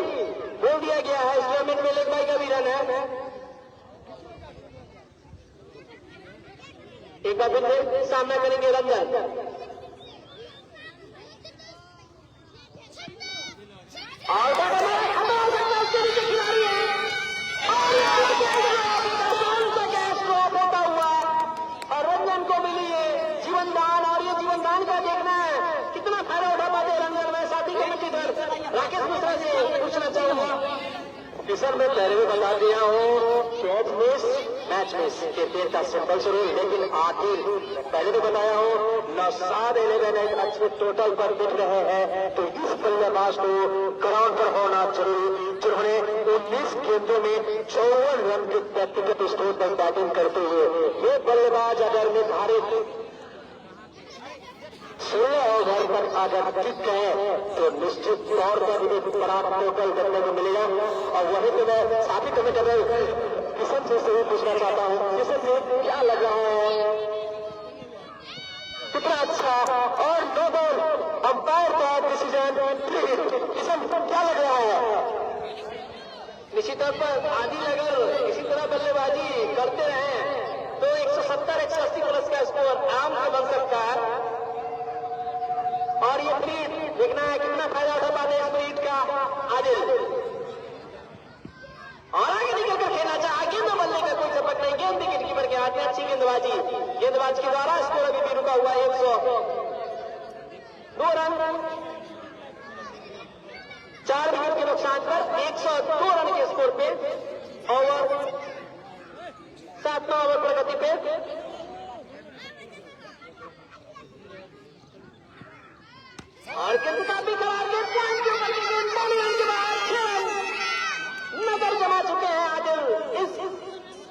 बोल दिया गया है। इस टूर्नामेंट में लेग बाई का भी रन है। एक बार फिर सामना करेंगे रंजन। और उसके नीचे खिलाड़ी है होता हुआ और रंजन को मिली है जीवन दान। और ये जीवन दान का देखना है कितना फायदा उठा पाते रंजन। मैं साथी कमेटी पर राकेश मिश्रा से पूछना चाहूंगा। किशन में पहले भी बता दिया हूँ मैच मिस क्रिकेट का सिंपल शुरू, लेकिन आखिर पहले भी बताया हूँ 9-11 एक अच्छे टोटल पर दिख रहे हैं, तो इस बल्लेबाज को ग्राउंड पर होना जरूरी। जिन्होंने 19 गेंदों में 54 रन के व्यक्तिगत स्कोर पर बैटिंग करते हुए ये बल्लेबाज अगर निर्धारित 16 ओवर पर अगर टिक गए तो निश्चित तौर पर एक बड़ा टोटल करने को मिलेगा। और वही तो मैं साथी कमेटी किशन से भी पूछना चाहता हूँ, किशन जी क्या लग रहा है कितना अच्छा और नो बॉल अंपायर का डिसीजन। किशन क्या लग रहा है? निश्चित तौर पर आदिल अगर इसी तरह बल्लेबाजी करते रहे तो 170-180 प्लस का स्कोर आम से बन सकता है। और ये फ्रीड देखना है कितना फायदा उठा पाते हैं फ्रीड का आदिल। और आगे निकल कर खेलना चाहे गेंद बल्ले का कोई सबक नहीं। गेंद विकेट कीपर के हाथ में अच्छी गेंदबाजी गेंदबाज के द्वारा स्कोर अभी भी रुका हुआ है 102 रन 4 विकेट के नुकसान पर 102 रन के स्कोर पे ओवर 7वां ओवर प्रगति पे। और गेंद काफी खराब गेंद पॉइंट के ऊपर गेंद के बाद नजर जमा चुके हैं आदिल इस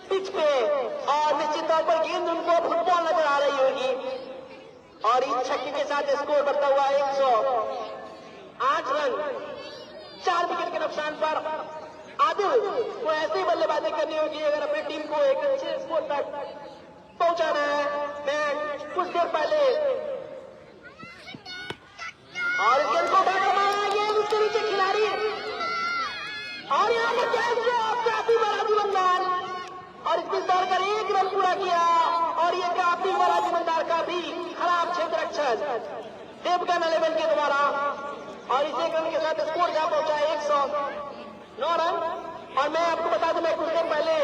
पिच पे और निश्चित तौर पर गेंद उनको फुटबॉल नजर आ रही होगी। और इस छक्के के साथ स्कोर बढ़ता हुआ 108 रन 4 विकेट के नुकसान पर आदिल को ऐसे ही बल्लेबाजी करनी होगी अगर अपनी टीम को एक अच्छे स्कोर तक पहुंचाना है। मैं कुछ देर पहले और इस गेंद को उसके नीचे खिलाड़ी और यहाँ पर काफी बड़ा जीवनदान और इसमें दौड़कर 1 रन पूरा किया। और ये काफी बड़ा जीवनदान काफी खराब क्षेत्र रक्षक देवगन लेवल के द्वारा और इस 1 रन के साथ स्कोर जा पहुंचा 109 रन। और मैं आपको बता दूं मैं कुछ देर पहले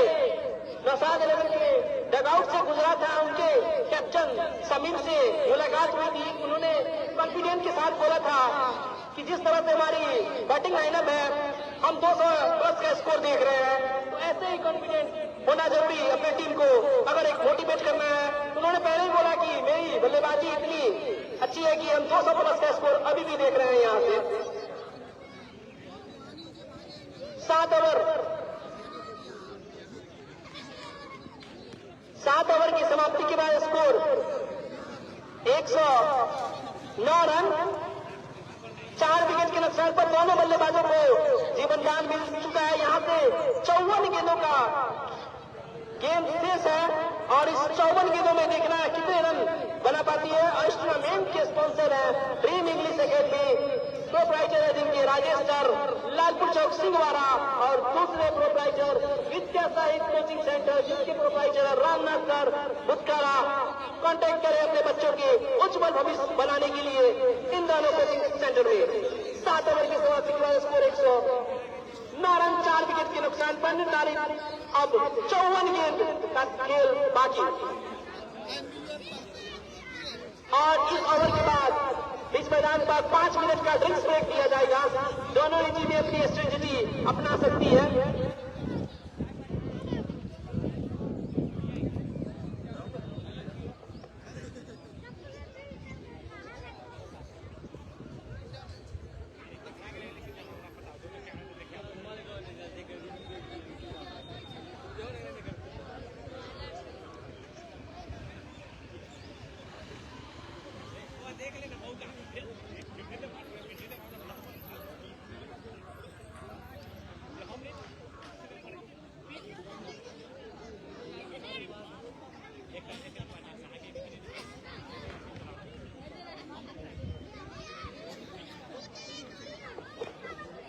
नौशाद लेवल के डगआउट से गुजरा था। उनके कैप्टन समीम से मुलाकात हुई थी। उन्होंने कॉन्फिडेंस के साथ बोला था कि जिस तरह से हमारी बैटिंग लाइनअप है हम 200 प्लस का स्कोर देख रहे हैं, तो ऐसे ही कॉन्फिडेंट होना जरूरी है अपनी टीम को अगर एक मोटिवेट करना है। तो उन्होंने पहले ही बोला कि मेरी बल्लेबाजी इतनी अच्छी है कि हम 200 प्लस का स्कोर अभी भी देख रहे हैं यहाँ से। 7 ओवर की समाप्ति के बाद स्कोर 109 रन। 4 विकेट के नुकसान पर दोनों बल्लेबाजों को जीवन दान मिल चुका है। यहां से 54 गेंदों का गेंद शेष है और इस 54 गेंदों में देखना है कितने रन बना पाती है। और इस टूर्नामेंट के स्पॉन्सर है ड्रीम इंग्लिश एकेडमी, प्रोप्राइटर है जिनके राजेश सर, लालपुर चौक सिंहवाड़ा, और दूसरे प्रोप्राइटर विद्या साहित्य कोचिंग सेंटर जिसके प्रोप्राइटर है रामनाथ सर बुधकारा। कांटेक्ट करें अपने बच्चों के उज्जवल भविष्य बनाने के लिए इन दोनों कोचिंग सेंटर में। 7 ओवर की समाप्ति के बाद स्कोर 109 रन, 4 विकेट के नुकसान पर निर्धारित अब 54 गेंद का खेल बाकी। और इस ओवर के बाद बीच मैदान के बाद 5 मिनट का ड्रिंक्स ब्रेक दिया जाएगा। दोनों ही टीमें अपनी स्ट्रेटेजी अपना सकती है।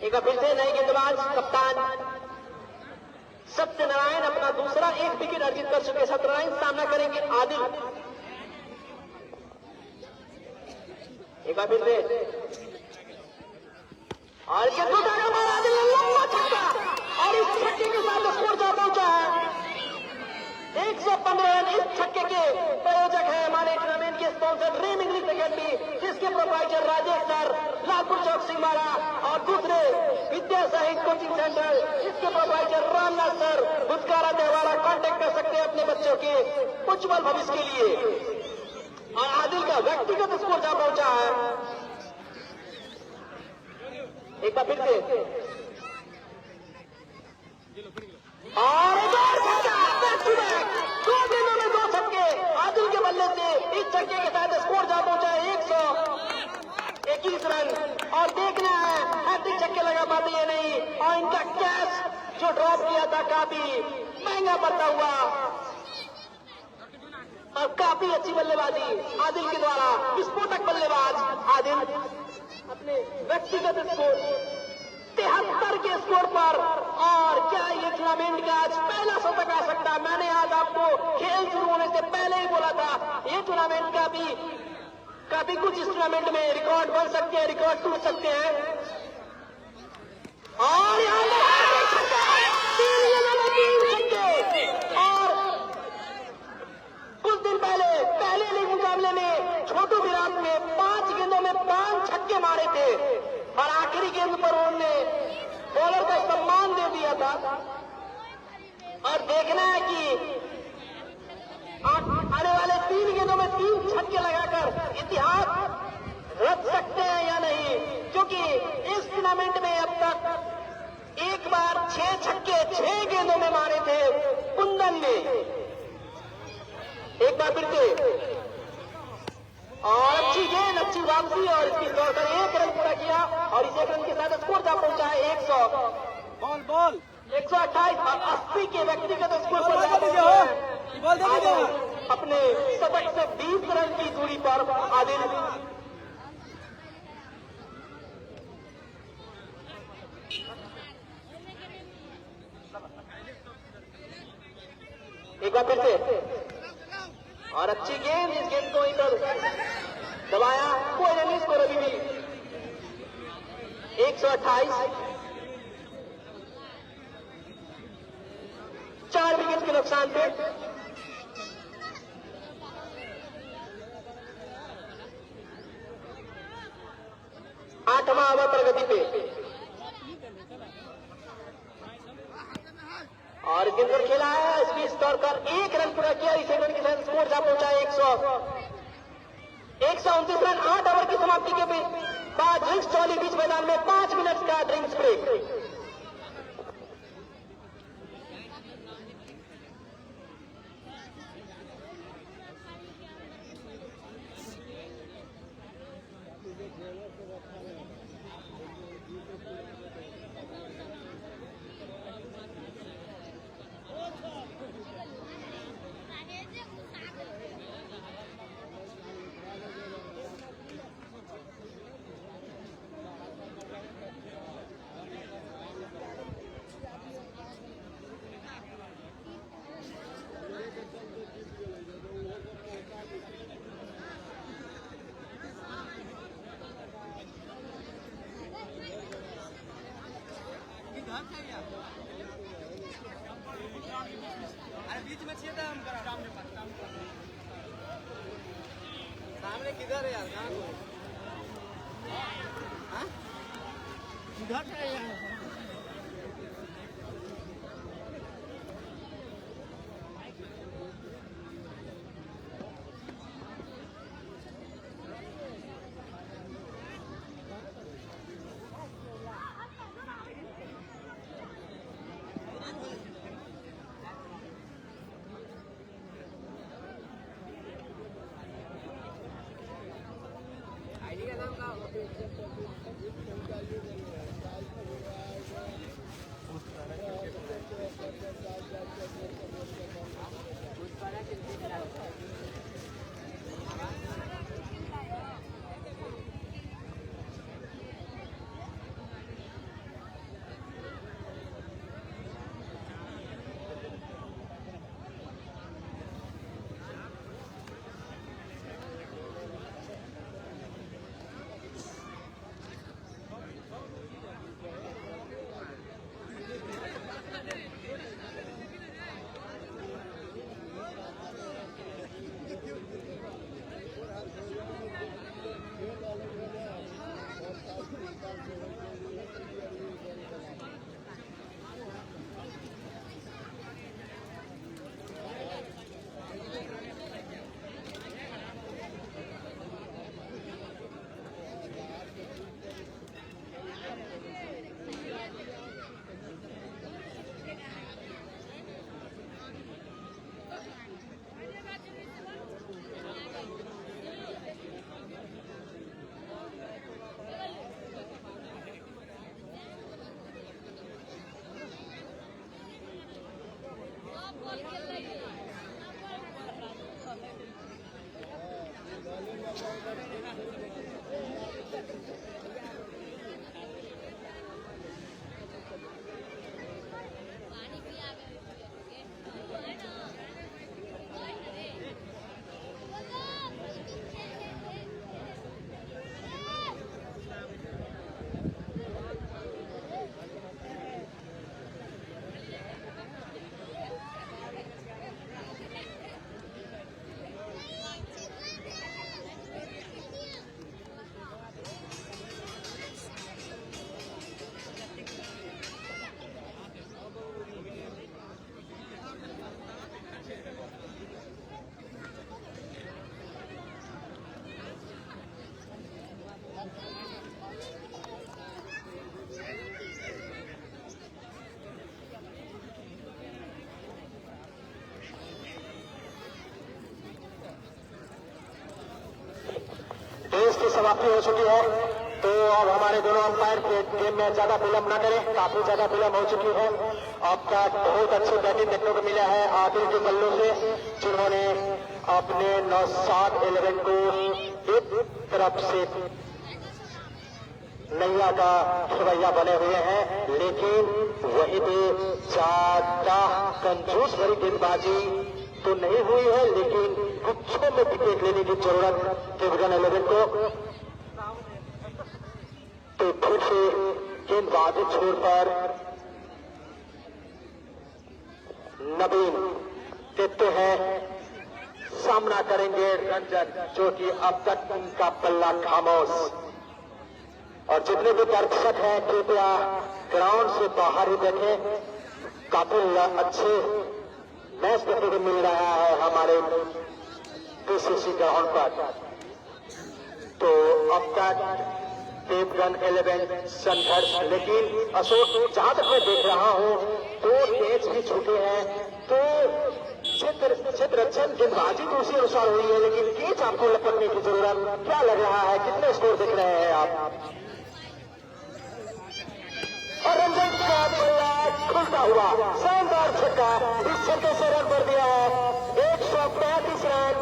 एक बार फिर से नए गेंदबाज कप्तान सत्यनारायण अपना दूसरा 1 विकेट अर्जित कर चुके। सत्यनारायण सामना करेंगे आदिल। एक बार फिर से और आदिल ने लंबा छक्का और इस छक्के के साथ स्कोर जा पहुंचा है 115 रन। इस छक्के के प्रयोजक है हमारे टूर्नामेंट के स्पॉन्सर ड्रीम इंग्लिश एकेडमी, जिसके प्रोप्राइटर राजेश सर, लालपुर चौक सिंहवाड़ा, और दूसरे विद्या साहित्य कोचिंग सेंटर जिसके proprietor Ramnath sir Budhkara Dewara. Contact कर सकते हैं अपने बच्चों के उज्जवल भविष्य के लिए। और आदिल का व्यक्तिगत स्कोर जा पहुंचा है। एक बार फिर से और 2 गेंदों में 2 छक्के आदिल के बल्ले से। इस छक्के के साथ स्कोर जा पहुंचा है 121 रन। और देखना है हैट्रिक छक्के लगा पाते या नहीं। और इनका कैच जो ड्रॉप किया था काफी महंगा पड़ता हुआ और काफी अच्छी बल्लेबाजी आदिल के द्वारा। विस्फोटक बल्लेबाज आदिल अपने व्यक्तिगत स्कोर 73 के स्कोर पर। और क्या ये टूर्नामेंट का आज पहला शतक आ सकता है? मैंने आज आपको खेल शुरू होने से पहले ही बोला था ये टूर्नामेंट का भी काफी कुछ इस टूर्नामेंट में रिकॉर्ड बन सकते हैं, रिकॉर्ड टूट सकते हैं। और यहाँ और कुछ दिन पहले लीग मुकाबले में छोटू विराट ने 5 गेंदों में 5 छक्के मारे थे और आखिरी गेंद पर उन्होंने बॉलर को सम्मान दे दिया था। और देखना है कि आने वाले 3 गेंदों में 3 छक्के लगाकर इतिहास रच सकते हैं या नहीं, क्योंकि इस टूर्नामेंट में अब तक एक बार 6 छक्के 6 गेंदों में मारे थे कुंदन ने। एक बार फिर से और अच्छी गेंद, अच्छी वापसी और इसकी दौड़ कर 1 रन पूरा किया और इस 1 रन के साथ स्कोर जा पहुंचा है 128 और 80 के व्यक्तिगत स्कोर पर जा पहुंचा है अपने शतक से 20 रन की दूरी पर आदिल। एक बार फिर से और अच्छी गेंद, इस गेंद को इधर दबाया, कोई रन स्कोर अभी भी 128। 4 विकेट के नुकसान पे। आठवां ओवर प्रगति पे और गेंद पर खेला है इसकी स्कोर कर 1 रन पूरा किया। इस रन के साथ स्कोर जा पहुंचा 129 रन। 8 ओवर की समाप्ति के बाद ड्रिंक्स ट्रॉली बीच मैदान में 5 मिनट का ड्रिंक्स ब्रेक। सामने किधर है यार? इधर है यार। की समाप्ति हो चुकी है, तो अब हमारे दोनों अंपायर गेम में ज्यादा विलंब न करें। काफी ज्यादा विलंब हो चुकी है। आपका बहुत अच्छी बैटिंग देखने को मिला है आदिल के बल्लों से, जिन्होंने अपने 9-7-11 को एक तरफ से नैया का खिवैया बने हुए हैं, लेकिन वही भी ज्यादा कंजूस भरी गेंदबाजी तो नहीं हुई है, लेकिन गुच्छों में विकेट लेने की जरूरत केवगन 11 को। तो फिर से गेंदबाजी छोड़कर नवीन देखते हैं, सामना करेंगे रंजन, जो कि अब तक उनका पल्ला खामोश। और जितने भी दर्शक हैं कृपया ग्राउंड से बाहर ही देखें, काफी अच्छे मैच देखने को मिल रहा है हमारे पीसीसी ग्राउंड पर। तो अब तक देवगन 11 संघर्ष, लेकिन अशोक जहां तक मैं देख रहा हूं 2 कैच भी छूटे हैं, तो क्षेत्र रक्षण गेंदबाजी तो उसी अनुसार हुई है, लेकिन कैच आपको लपटने की जरूरत क्या लग रहा है? कितने स्कोर देख रहे हैं आप? और रंजन का बल्ला खुलता हुआ शानदार छक्का, इस छक्के से रन कर दिया है 135 रन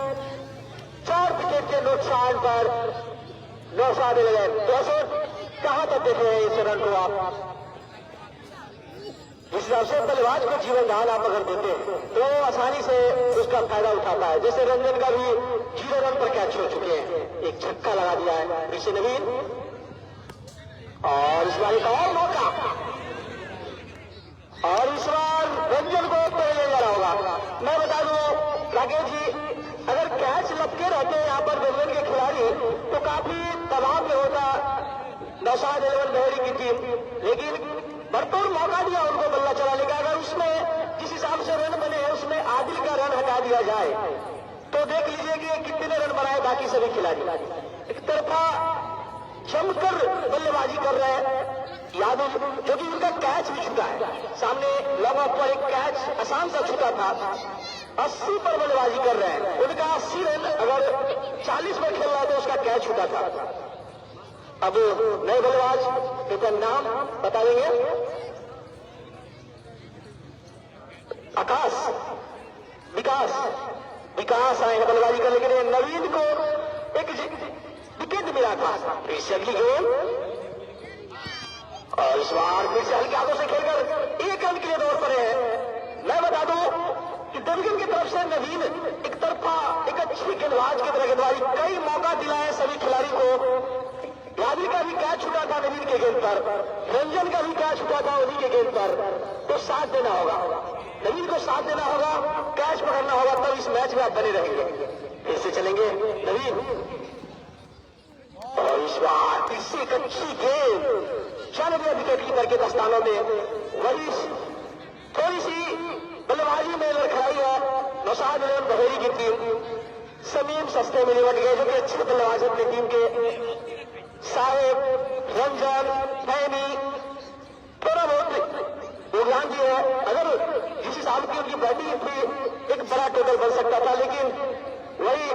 4 विकेट के नुकसान पर 9-11। कहां तक देख रहे हैं इस रन को आप? जिस हिसाब से बल्लेबाज को जीवन दान आप अगर देते तो आसानी से उसका फायदा उठाता है। जैसे रंजन का भी 0 रन पर कैच हो चुके हैं, एक छक्का लगा दिया है ऋषि नवीन, और इस बार एक और मौका और इस बार रंजन को पहले जा रहा होगा। मैं बता दूं राकेश जी, अगर कैच लपके रहते यहाँ पर रंजन के खिलाड़ी तो काफी दबाव में होता नौशाद 11 बहेड़ी की टीम, लेकिन भरपूर मौका दिया उनको बल्ला चलाने का। अगर उसमें जिस हिसाब से रन बने हैं उसमें आदिल का रन हटा दिया जाए तो देख लीजिए कि कितने रन बनाए बाकी सभी खिलाड़ी। एक तरफा जमकर बल्लेबाजी कर रहे हैं यादव, जो कि उनका कैच भी छूटा है। सामने लॉन्ग ऑफ पर एक कैच आसान सा छूटा था। 80 पर बल्लेबाजी कर रहे हैं, उनका 80 रन अगर 40 पर खेल रहा तो उसका कैच छूटा था। अब नए बल्लेबाज इनका नाम बता देंगे। आकाश विकास आए हैं बल्लेबाजी करने के लिए। नवीन को एक विकेट मिला था अगली गेम, और इस बार फिर से हल्के हाथों से खेलकर 1 रन के लिए दौड़ पड़े हैं। मैं बता दूं कि डंगन की तरफ से नवीन एक तरफा एक अच्छी गेंदबाज की तरह गेंदबाजी, कई मौका दिलाए सभी खिलाड़ी को। यादव का भी कैच छूटा था नवीन के गेंद पर, रंजन का भी कैच छूटा था उन्हीं के गेंद पर। तो साथ देना होगा, नवीन को साथ देना होगा, कैच पकड़ना होगा, तब इस मैच में आप बने रहेंगे। फिर से चलेंगे नवीन, और इस बार फिर से एक अच्छी गेंद 4 विकेट कीपर के दस्तानों में। वही थोड़ी सी बल्लेबाजी में लड़खड़ाई है नौशाद 11 बहेड़ी की टीम। समीम सस्ते में निपट गए, जो कि अच्छे बल्लेबाज अपनी टीम के। साहेब, रंजन, फैनी थोड़ा बहुत योगदान दिया है। अगर जिस हिसाब की उनकी बैटिंग थी एक बड़ा टोटल बन सकता था, लेकिन वही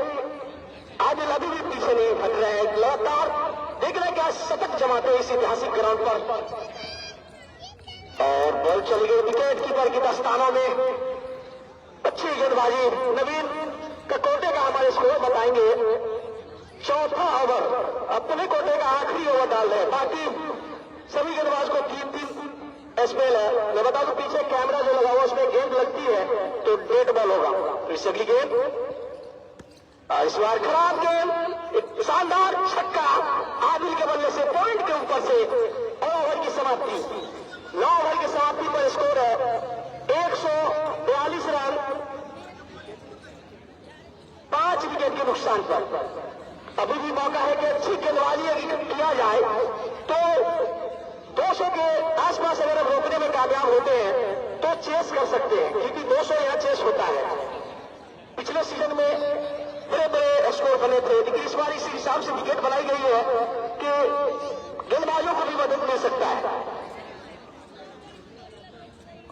आदिल अभी भी पीछे नहीं हट रहे हैं। लगातार देख रहे हैं क्या शतक जमाते हैं इस ऐतिहासिक ग्राउंड पर। और बॉल चली गई विकेट कीपर के दस्तानों में। अच्छी गेंदबाजी नवीन का कोटे का हमारे स्कोर बताएंगे। चौथा ओवर, अपने कोटे का आखिरी ओवर डाल रहे हैं, बाकी सभी गेंदबाज को 3-3 स्पेल है। मैं बता दूं पीछे कैमरा जो लगा हुआ उसमें गेंद लगती है तो डेड बॉल होगा। फिर अगली गेंद, इस बार खराब गेंद, एक शानदार छक्का आदिल के बल्ले से पॉइंट के ऊपर से। 9 ओवर की समाप्ति, 9 ओवर की समाप्ति पर स्कोर है 142 रन 5 विकेट के नुकसान पर। अभी भी मौका है कि अच्छी गेंदबाजी अगर किया जाए तो 200 के आसपास अगर हम रोकने में कामयाब होते हैं तो चेस कर सकते हैं, क्योंकि 200 यहाँ चेस होता है। पिछले सीजन में बड़े बड़े स्कोर बने थे, लेकिन इस बार इसी हिसाब से विकेट बनाई गई है कि गेंदबाजों को भी मदद मिल सकता है।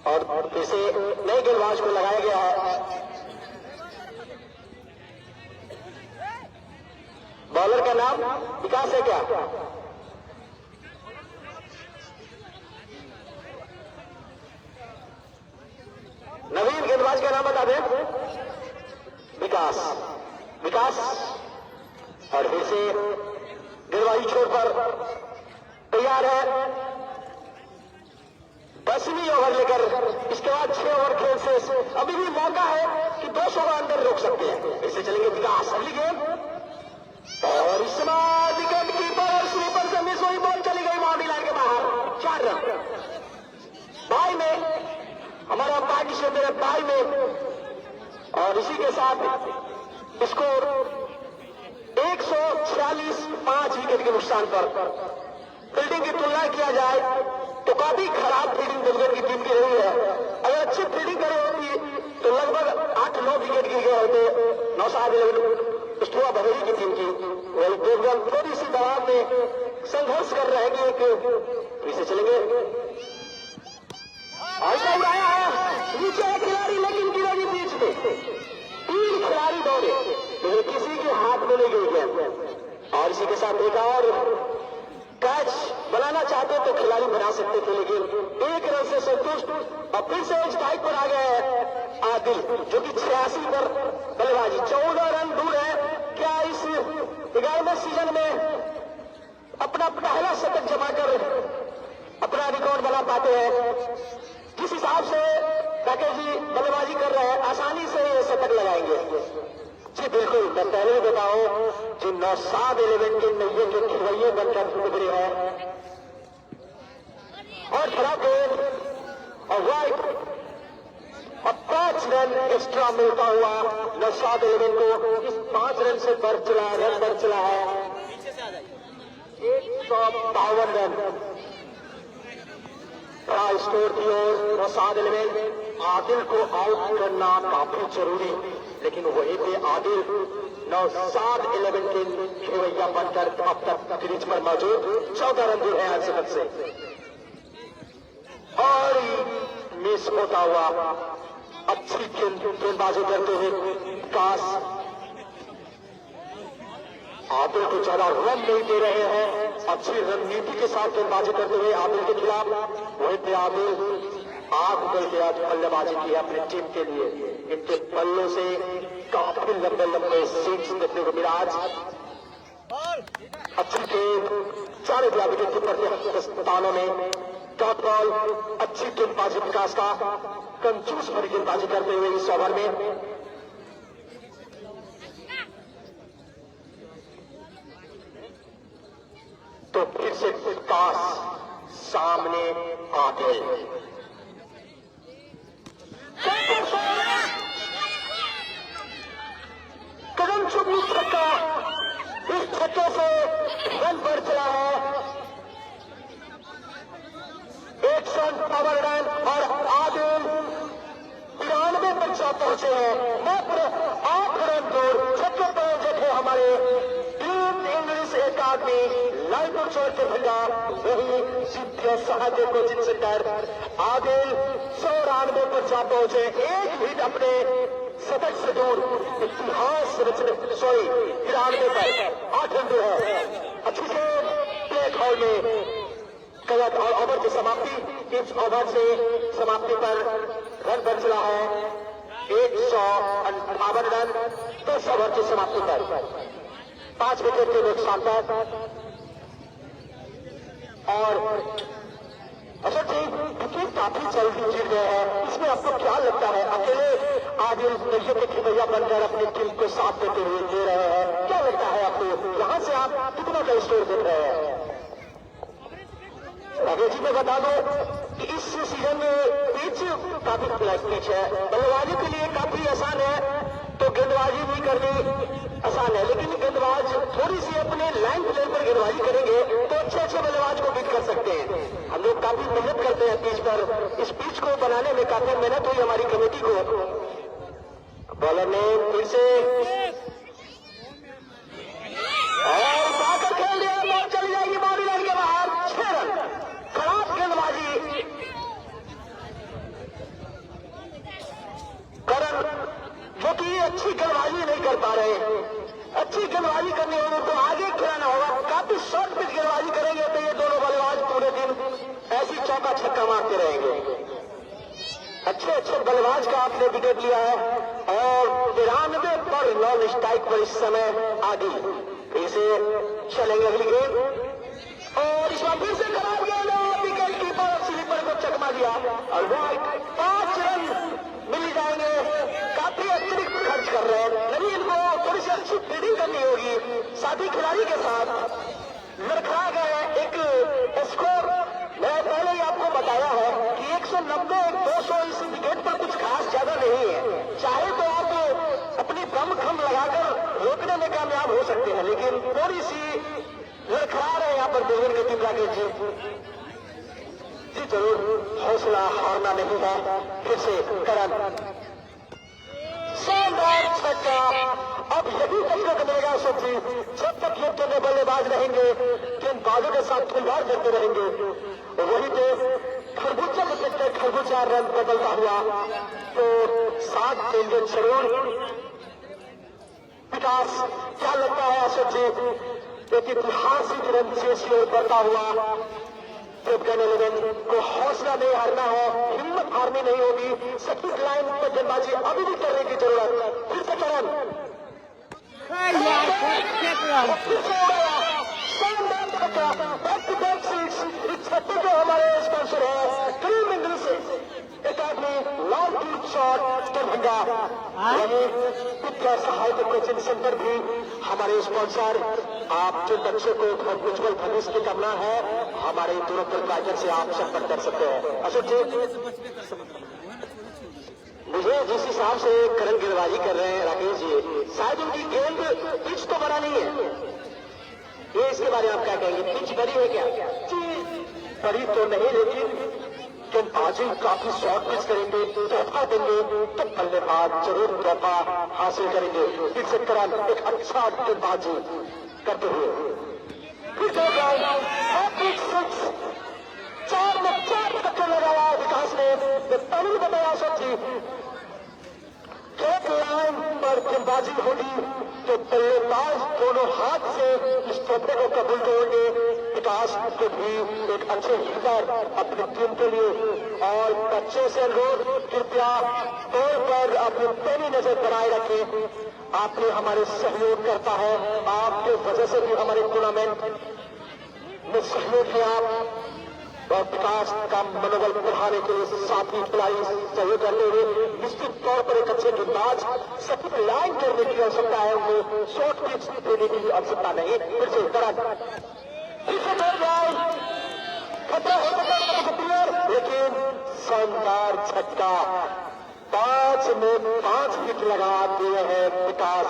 और फिर से नए गेंदबाज को लगाया गया है। बॉलर का नाम विकास है क्या? नवीन गेंदबाज का नाम बता दें। विकास और फिर से गेंदबाजी छोर पर तैयार है। 10वीं ओवर लेकर इसके बाद 6 ओवर खेल से अभी भी मौका है कि 200 का अंदर रोक सकते हैं। इससे चलेंगे विकास। अगली गेंद, और इस बार विकेट कीपर और स्वीपर से मिस हुई, बॉल चली गई बाउंड्री लाइन के बाहर। 4 रन बाई में, हमारा पार्टिसिपेट है बाई में। और इसी के साथ स्कोर 146 5 विकेट के नुकसान पर। फील्डिंग की तुलना किया जाए तो काफी खराब फील्डिंग दिल्ली की टीम की रही है। अगर अच्छी फील्डिंग करे होती तो लगभग 8-9 विकेट गिर गए होते नौशाद 11 बहेड़ी की टीम की। वही देवगन थोड़ी सी दबाव में संघर्ष कर रहे हैं कि इसे चलेंगे। ऐसा उड़ाया है नीचे एक खिलाड़ी, लेकिन गिरेगी बीच में। 3 खिलाड़ी दौड़े, लेकिन किसी के हाथ में नहीं गई गेंद। और इसी के साथ एक और कैच बनाना चाहते तो खिलाड़ी बना सकते थे, लेकिन 1 रन से संतुष्ट। और फिर से स्ट्राइक पर आ गए हैं आदिल, जो कि 86 पर बल्लेबाजी। 14 रन दूर है। क्या इस 11वें सीजन में अपना पहला शतक जमाकर अपना रिकॉर्ड बना पाते हैं? जिस हिसाब से राकेश जी बल्लेबाजी कर रहे हैं, आसानी से ये शतक लगाएंगे। जी बिल्कुल, मैं पहले भी बताऊं कि नौशाद 11 के नैये के खिलवैये बनकर उभरे हैं। और खराब गेंद, और राइट अब 5 रन एक्स्ट्रा मिलता हुआ नौशाद 11 को। इस 5 रन से बढ़ चला रन बढ़ चला है 152 रन। बड़ा स्कोर की ओर नौशाद 11। आदिल को आउट करना काफी जरूरी, लेकिन वहीं पे आदिल नौशाद 11 के खेवैया बनकर अब तक क्रीज पर मौजूद 14 रन दूर है आसिफत से। और मिस होता हुआ अच्छी गेंदबाजी करते हुए विकास आदिल को ज्यादा रन नहीं दे रहे हैं। अच्छी रणनीति के साथ गेंदबाजी करते हुए आदिल के खिलाफ। वहीं पे आदिल आग उगल के आज बल्लेबाजी की है अपनी टीम के लिए। इनके बल्लों से काफी लंबे लंबे स्विंग्स देखने को मिला आज। अच्छी गेंद 4 विकेट कीपर के स्थानों में डॉट बॉल। अच्छी गेंदबाजी विकास का कंजूस भरी गेंदबाजी करते हुए इस ओवर में। तो फिर से विकास सामने आदिल। कदम चुपी छक्का। इस छक्के से रन बढ़ चला है 152 रन और आदिल 93 पर जा पहुंचे हैं। मात्र 8 रन दूर छक्के पर देखे हमारे टीम इंग्लिश एकेडमी लालपुर छोड़ के भैया वही सिद्ध सहायक कोचिंग सेंटर। आदिल 94 पर जा पहुंचे। एक हिट अपने शतक से दूर इतिहास रचने 93 पर 8 रन दूर है। अच्छी से प्लेट हॉल में गलत और ओवर की समाप्ति। इस ओवर से समाप्ति पर रन बढ़ चला है 158 रन 10 ओवर की समाप्ति पर 5 विकेट के नुकसान पर। और अशोक जी विकेट काफी जल्दी गिर गए हैं, इसमें आपको क्या लगता है? अकेले आदिल नैये के खिलैया बनकर अपनी टीम को साथ देते हुए दे रहे हैं, क्या लगता है आपको? यहाँ से आप कितना का स्कोर देख रहे हैं? जी मैं बता दो कि इस सीजन में पिच काफी प्लस पिच है। बल्लेबाजी के लिए काफी आसान है, तो गेंदबाजी भी करनी आसान है, लेकिन गेंदबाज थोड़ी सी अपने लाइन प्लेन पर गेंदबाजी करेंगे तो अच्छे बल्लेबाज को बीट कर सकते हैं। हम लोग काफी मेहनत करते हैं पिच पर। इस पिच को बनाने में काफी मेहनत हुई हमारी कमेटी को। बॉलर ने फिर से और जाकर खेल दिया, बॉल चली जाएगी बाउंड्री लाइन के बाहर। 6 रन। खराब गेंदबाजी करण, जो कि अच्छी गेंदबाजी नहीं कर पा रहे हैं। अच्छी गेंदबाजी करनी होगी तो आगे खिलाना होगा। काफी शॉर्ट पिच गेंदबाजी करेंगे तो ये दोनों बल्लेबाज पूरे दिन ऐसी चौका छक्का मारते रहेंगे। अच्छे बल्लेबाज का आपने विकेट लिया है और 93 पर नॉन स्ट्राइक पर इस समय आगे फिर से चलेंगे अगली गेंद। और इस बार फिर से खराब गेंद, विकेट कीपर स्लीपर को चकमा दिया और 5 रन मिल जाएंगे। काफी अतिरिक्त खर्च कर रहे हैं, लेकिन इनको थोड़ी सी अच्छी फील्डिंग करनी होगी। साथी खिलाड़ी के साथ लड़खड़ा गए एक स्कोर। मैं पहले ही आपको बताया है कि 190 200 इस विकेट पर कुछ खास ज्यादा नहीं है। चाहे तो आप अपनी दम खम लगाकर रोकने में कामयाब हो सकते हैं, लेकिन थोड़ी सी लड़खड़ा रहे यहाँ पर देवेंद्र के टीम राकेश जी जरूर हौसला हारना नहीं है। फिर से करण शानदार छक्का। अब यही देखने को मिलेगा अशोक जी, जब तक ये दोनों बल्लेबाज रहेंगे गेंदबाजों के साथ खिलवाड़ करते रहेंगे। वही पे खरबूजा को देखते खरबूजा रन बदलता हुआ तो 7 देंगे जरूर। विकास क्या लगता है अशोक जी? एक ऐतिहासिक रन से ओर बढ़ता हुआ कैप्टन 11 को हौसला नहीं हारना है, हिम्मत हारनी नहीं होगी। सटीक लाइन पर गेंदबाजी अभी भी करने की जरूरत। फिर से करण छक्का, बैक टू बैक सिक्स। इस छक्के के हमारे स्पॉन्सर है क्रीम इंग्लिश एकेडमी, लॉन्ग टूट शॉट दरभंगा। वहीं विद्या सहायता कोचिंग सेंटर भी हमारे स्पॉन्सर। आप जिन बच्चों को उज्जवल भविष्य की कामना है, हमारे दोनों प्रोप्राइटर से आप संपर्क कर सकते हैं। अशोक जी, मुझे जिस हिसाब से करण गेंदबाजी कर रहे हैं राकेश जी, शायद उनकी गेंद पिच तो बड़ा नहीं है, ये इसके बारे में आप क्या कहेंगे? पिच बड़ी है क्या? जी बड़ी तो नहीं, लेकिन गेंदबाजी काफी शॉर्ट पिच करेंगे, तोहफा देंगे तो बल्लेबाज जरूर तोहफा हासिल करेंगे। फिर से करण एक अच्छा गेंदबाजी करते हुए फिर से 4 में 4 छक्के लगाया विकास ने। पहले बताया अशोक जी, एक लाइन पर गेंदबाजी होगी तो बल्लेबाज दोनों हाथ से इस तोहफे को कबूल करेंगे। विकास को भी एक अच्छे हिटर अपनी टीम के लिए। और बच्चों से अनुरोध, कृपया तौर पर अपनी पैनी नजर बनाए रखें। आपने हमारे सहयोग करता है, आपके वजह से भी हमारे टूर्नामेंट में सहयोग है आप, और विकास का मनोबल बढ़ाने के लिए साथी खिलाड़ी सहयोग करते हुए निश्चित तौर पर एक अच्छे गेंदबाज सटीक लाइन करने की आवश्यकता है, उनको शॉर्ट पिच देने की आवश्यकता नहीं। फिर से करण इसे बढ़ जाए, खतरा हो सकता है, लेकिन शानदार छक्का। 5 में 5 हिट लगा दिए हैं विकास।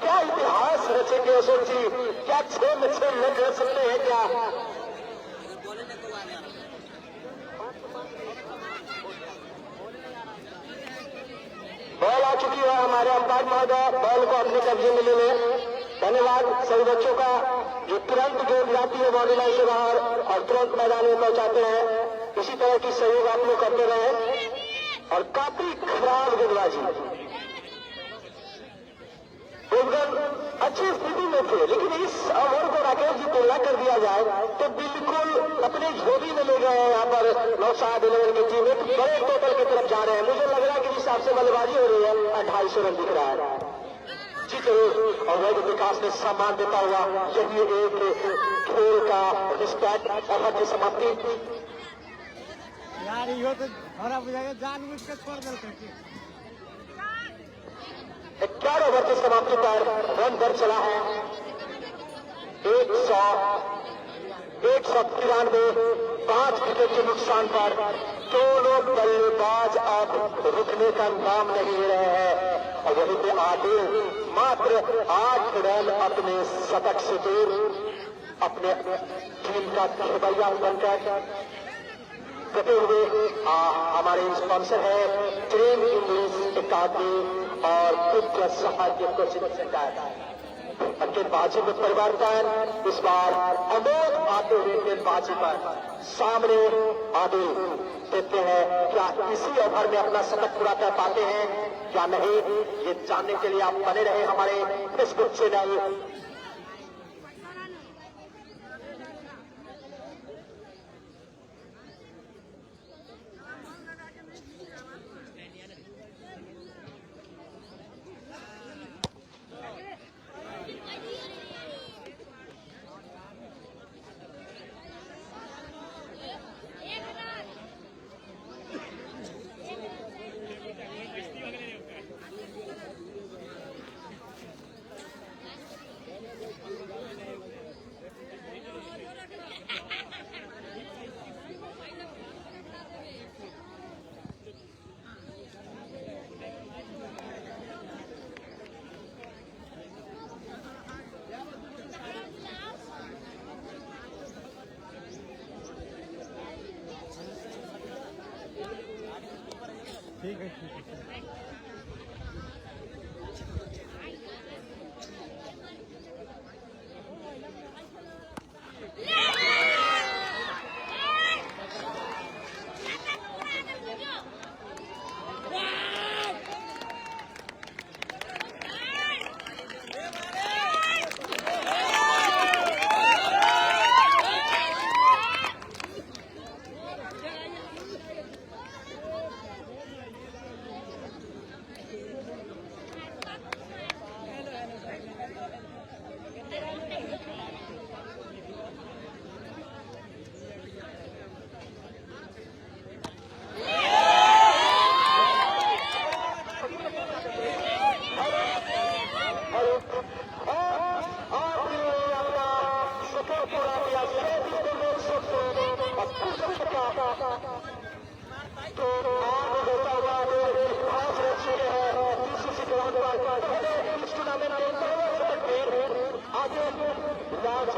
क्या इतिहास रचेंगे अशोक जी? क्या 6 में 6 रन रह सकते हैं क्या? बॉल आ चुकी है, हमारे अंपायर महोदय बॉल को अपने कब्जे में ले लें। धन्यवाद सभी बच्चों का जो तुरंत गेंद जाती है बाउंड्री लाइन से बाहर और तुरंत मैदान में पहुंचाते हैं। इसी तरह की सहयोग आप लोग करते रहे। और काफी खराब गेंदबाजी, अच्छी स्थिति में थे, लेकिन इस ओवर को राकेश जी तुलना कर दिया जाए तो बिल्कुल अपने झोली में ले गए हैं। यहाँ पर नौशाद 11 की टीम एक बड़े टोटल की तरफ जा रहे हैं। मुझे लग रहा है कि जिस हिसाब से बल्लेबाजी हो रही है 250 रन दिख रहा है। जी जरूर, और वही विकास ने सम्मान देता हुआ यही एक खेल का रिस्पेक्ट ओवर की समाप्ति। यार यो तो खराब हो जाएगा, जानबूझ के छोड़ देते। 11 ओवर की समाप्ति पर रन दर चला है 193। 5 विकेट के नुकसान पर दोनों बल्लेबाज अब रुकने का नाम नहीं ले रहे हैं। और वहीं पे आदिल मात्र 8 रन अपने शतक से दूर, अपने टीम का खेबैया बनकर करते हुए। हमारे स्पॉन्सर है क्रीम इंग्लिश एकेडमी और विद्या सहायता कोचिंग सेंटर। गेंदबाजी में परिवर्तन, इस बार अमोद आते हुए गेंदबाजी पर सामने आदिल देखते हैं क्या इसी ओवर में अपना शतक पूरा कर पाते हैं या नहीं। ये जानने के लिए आप बने रहे हमारे फेसबुक चैनल। ठीक है, ठीक है।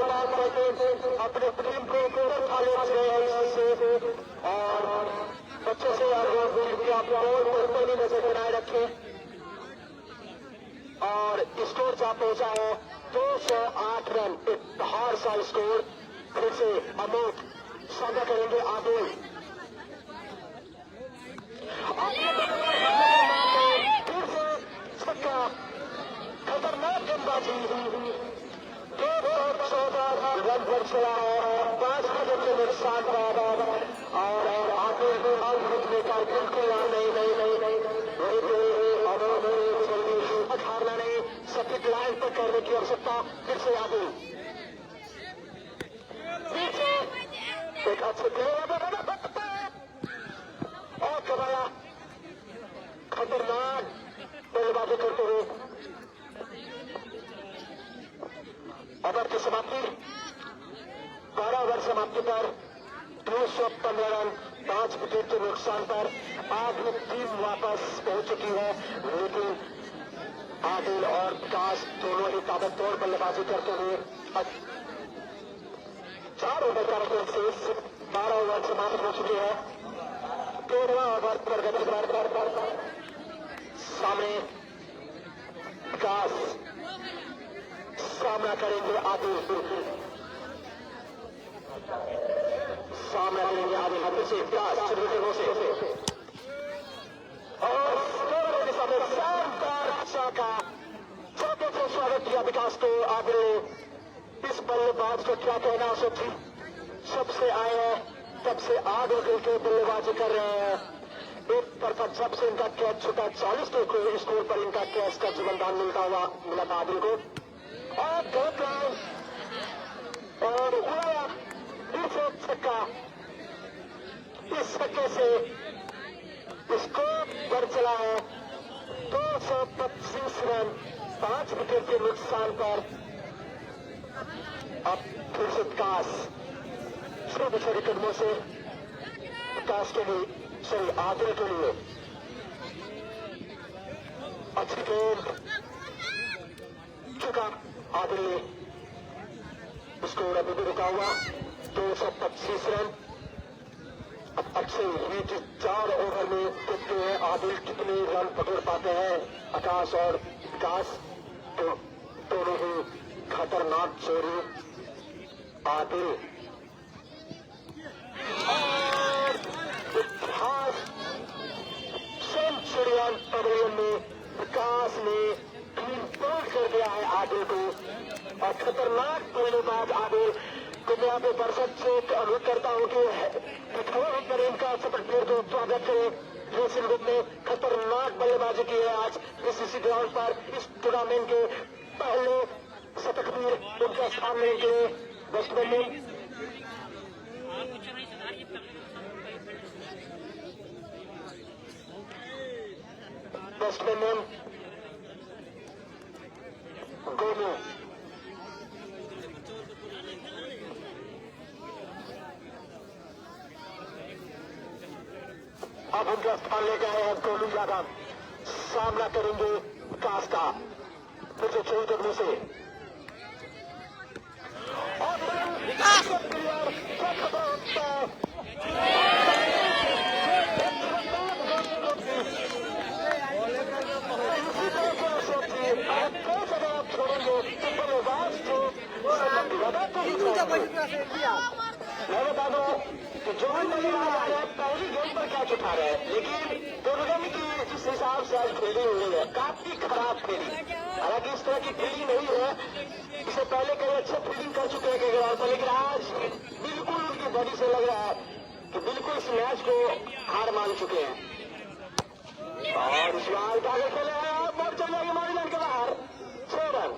लगातार करके अपने टीम को उठा ले रहे हैं इससे और बच्चों से आप नहीं नजर बनाए रखें और स्कोर जहाँ पहुंचा है 208 रन। एक बाहर सा स्कोर। फिर से अमोद साझा करेंगे आदिल। फिर से छक्का। खतरनाक गेंदबाजी। 214 रन पर चला है 5 विकेट के नुकसान पर और आदिल देखने का बिल्कुल नहीं हारना नहीं। सटीक लाइन पर करने की आवश्यकता। फिर से आदिल एक अच्छे और कबाया खतरनाक बल्लेबाजी करते हुए ओवर की समाप्ति 12 ओवर समाप्ति पर 215 रन 5 विकेट के नुकसान पर आज टीम वापस पहुंच चुकी है। लेकिन आदिल और विकास दोनों ही ताबड़तोड़ बल्लेबाजी करते हुए 4 ओवर का मतलब से 12 ओवर समाप्त हो चुके हैं। 13वां ओवर पर गति सामने विकास सामना करेंगे आदिल। सामना करेंगे आदिल हाथ से विकास छुट्टी से और सामने शानदार का चौथे से स्वागत किया विकास को। आदिल ने इस बल्लेबाज को क्या कहना उसे थी। सबसे आए हैं तब से आग होकर के बल्लेबाजी कर रहे हैं। एक तरफा जब से इनका कैच छूटा 40 के स्कोर पर इनका कैच का जीवनदान मिला था आदिल को और 2 और उड़ाया फिर से छक्का। इस छक्के से स्कोर बढ़ चला है 225 रन 5 विकेट के नुकसान पर। अब फिर से विकास छोटे छोटे कदमों से विकास के लिए आदिल के लिए अच्छी गेंद चुका। आदिल ने स्कोर अभी भी रुका हुआ 225 रन। अब अच्छे रीच 4 ओवर में देखते हैं आदिल कितने रन पकड़ पाते हैं। आकाश और विकास तो दोनों ही खतरनाक जोड़ी। आदिल और खास सेंचुरियन पवेलियन में विकास ने टीम तोड़ कर दिया है आदिल को और खतरनाक बल्लेबाज आदिल को मैं यहाँ पे दर्शक से अनुरोध करता हूँ कि खबर पर इनका सपट फेर को स्वागत करें। ड्रेसिंग रूम में खतरनाक बल्लेबाजी की है आज इसी ग्राउंड पर। इस टूर्नामेंट के पहले शतकवीर उनके स्थान लेने के लिए बैट्समैन ने गोलू अब उनका स्थान ले गए हैं गोलू यादव। सामना करेंगे विकास का फिर से छोड़ करने से और मैं बता दूं कि जो भी बल्लेबाज आ रहे हैं पहली गेंद पर कैच उठा रहे हैं। लेकिन टूर्नामेंट की जिस हिसाब से आज फील्डिंग हुई है काफी खराब फील्डिंग। हालांकि इस तरह की फील्डिंग नहीं है। इससे पहले कई अच्छे फील्डिंग कर चुके हैं ग्राउंड पर। लेकिन आज बिल्कुल उनकी बॉडी से लग रहा है कि बिल्कुल इस मैच को हार मान चुके हैं। और इस बार आगे खेले हैं और चल जाएगी मारीलाइन के बाहर 6 रन।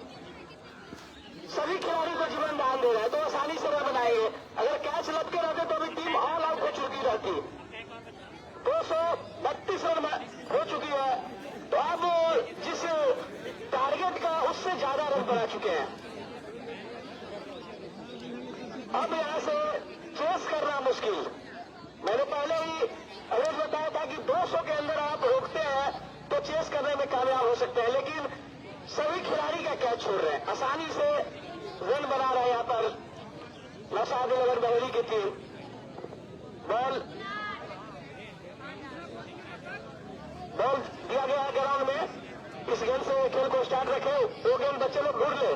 सभी खिलाड़ी को जीवन दान दे रहा है तो आसानी से रन बनाएंगे। अगर कैच लटके रहते तो अभी टीम ऑल आउट हो चुकी रहती। 232 रन हो चुकी है तो अब जिस टारगेट का उससे ज्यादा रन बना चुके हैं। अब यहां से चेस करना मुश्किल। मैंने पहले ही अगर बताया था कि 200 के अंदर आप रोकते हैं तो चेस करने में कामयाब हो सकते हैं। लेकिन सभी खिलाड़ी का कैच छोड़ रहे हैं। आसानी से रन बना रहे हैं यहाँ पर नौशाद नगर बहेरी की टीम। बॉल दिया गया है ग्राउंड में। इस गेंद से खेल को स्टार्ट रखे। वो गेंद बच्चे लोग ढूंढ ले।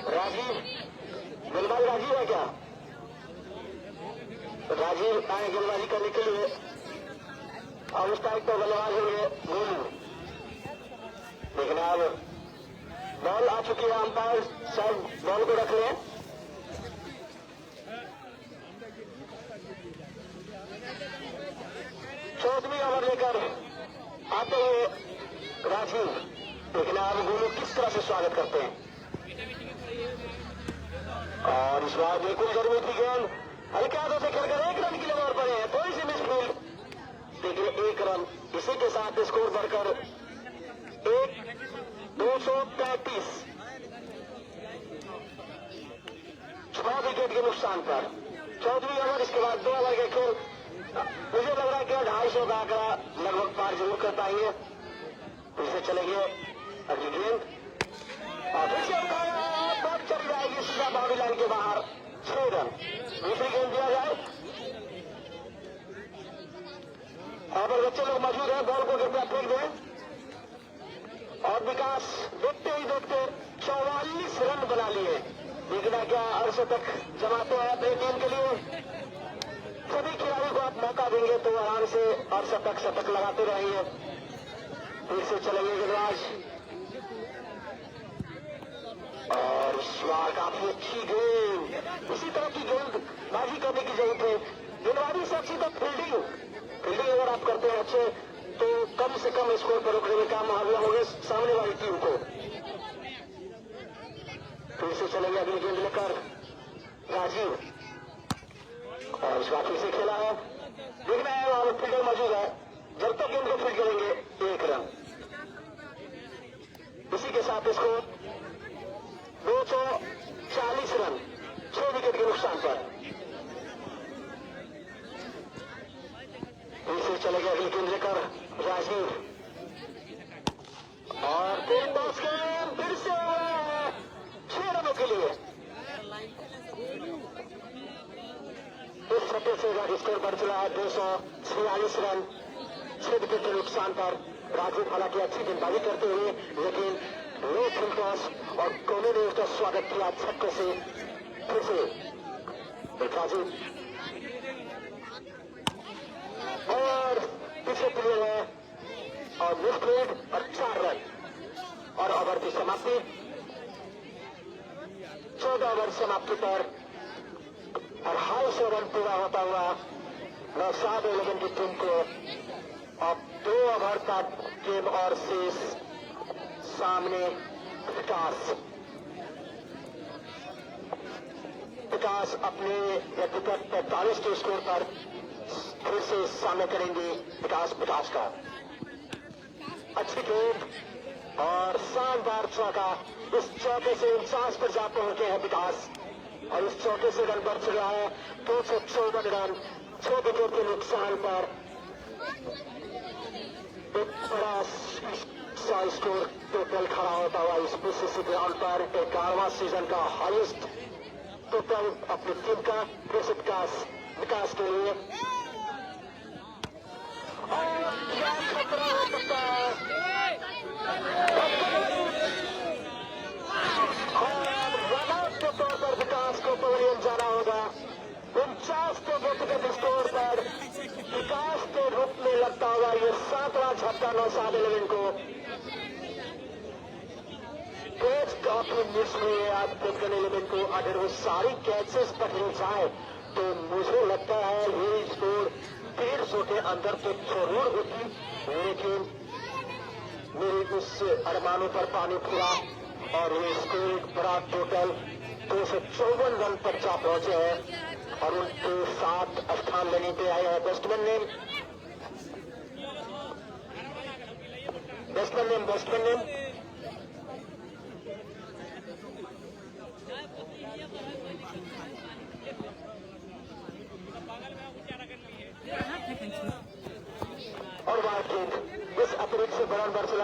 राजीव गेंदबाज राजीव है क्या? राजीव आए गेंदबाजी करने के लिए और उस टाइप पर बल्लेबाज होंगे गोलू। लेकिन अब बॉल आ चुकी है। अंपायर साहब बॉल को रख लें। चौदहवीं ओवर लेकर आते हुए राजीव। लेकिन अब गोलू किस तरह से स्वागत करते हैं और इस बार बिल्कुल जरूरी थी गेंद। हल्के हाथों से खेलकर 1 रन के लिए ओवर पर है। थोड़ी सी मिसफील्ड लेकिन 1 रन। इसी के साथ स्कोर बढ़कर 235 6 विकेट के नुकसान पर 14वीं ओवर। इसके बाद 2 ओवर के खेल। मुझे लग रहा है कि 250 का आंकड़ा लगभग पार जरूर कर पाएंगे। फिर से चलेंगे अगली गेंद और फिर से बॉल चली जाएगी सीधा बाउंड्री लाइन के बाहर। 6 रन। दूसरी गेंद दिया जाए। यहाँ पर बच्चे लोग मौजूद हैं। बॉल को कृपया फेंक दें और विकास देखते ही देखते 44 रन बना लिए। देखना क्या अर्धशतक जमाते हैं अपनी टीम के लिए। सभी खिलाड़ी को आप मौका देंगे तो आराम से अर्धशतक शतक लगाते रहेंगे। फिर से चलेंगे गेंदबाज और इस बार काफी अच्छी गेंद। इसी तरह की गेंदबाजी करने की जरूरत है। गेंदबाजी से अच्छी तो फील्डिंग अगर आप करते हैं अच्छे तो कम से कम स्कोर पर रोकने में काम मुहावजा होंगे सामने वाली टीम को। फिर से चलेंगे अगली गेंद लेकर राजीव और इस बार फिर से खेला है। देखना है वहां फील्डर मौजूद है। जब तक गेंद को फील्ड करेंगे 1 रन। इसी के साथ स्कोर 240 रन 6 विकेट के नुकसान पर। फिर से चले गए अगली गेंद लेकर राजीव और फिर टॉस गेंद फिर से 6 रनों के लिए। इस छक्के से स्कोर बढ़ चला है 246 रन 6 विकेट के नुकसान पर। राजीव हालांकि अच्छी गेंदबाजी करते हुए लेकिन लो फुल टॉस और कोने ने उसका स्वागत किया छक्के से। फिर से राजीव और पीछे प्लेयर है और मिसप्लेड और 4 रन और ओवर की समाप्ति। 14 ओवर समाप्ति पर 250 रन पूरा होता हुआ नौशाद 11 की टीम को अब 2 ओवर का गेम और शेष। सामने विकास अपने व्यक्तिगत 45 के स्कोर पर फिर से सामने करेंगे विकास का। अच्छी गेंद और शानदार चौका। इस चौके से 49 पर जा पहुंचे हैं विकास और इस चौके से रन बढ़ चुका है 254 रन 6 विकेट के नुकसान पर। एक बड़ा स्कोर टोटल खड़ा होता हुआ इस पीसीसी ग्राउंड पर 11वां सीजन का हाईएस्ट टोटल अपनी टीम का विकास के लिए। और खतरा हो सकता है और रनआउट के तौर पर विकास को पवेलियन जाना होगा। 49 के व्यक्तिगत स्कोर पर विकास के रूप में लगता हुआ ये 7वां झटका नौशाद 11 को। कैच काफी मिस हुई है आज नौशाद 11 को। अगर वो सारी कैचेस पकड़ी जाए तो मुझे लगता है ये स्कोर 150 के अंदर तो जरूर होती। लेकिन मेरे उस अरमानों पर पानी फिरा और ये स्कोर एक बड़ा टोटल 254 रन पर जा पहुंचे हैं और उनके 7 स्थान लेने पे आए हैं बैट्समैन नेम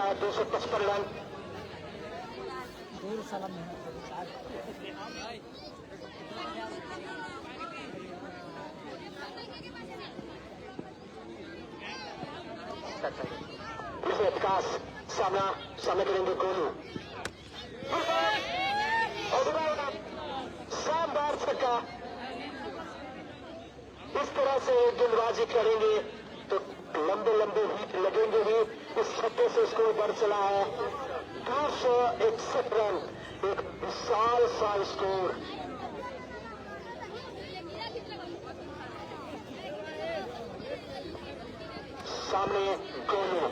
रहा है 255 रन। इसे विकास सामना करेंगे गोलू। शानदार छक्का। इस तरह से गेंदबाजी करेंगे तो लंबे लंबे हिट लगेंगे ही। इस छक्के से स्कोर बढ़ चला है 261 रन, एक विशाल सा स्कोर। सामने गोलू।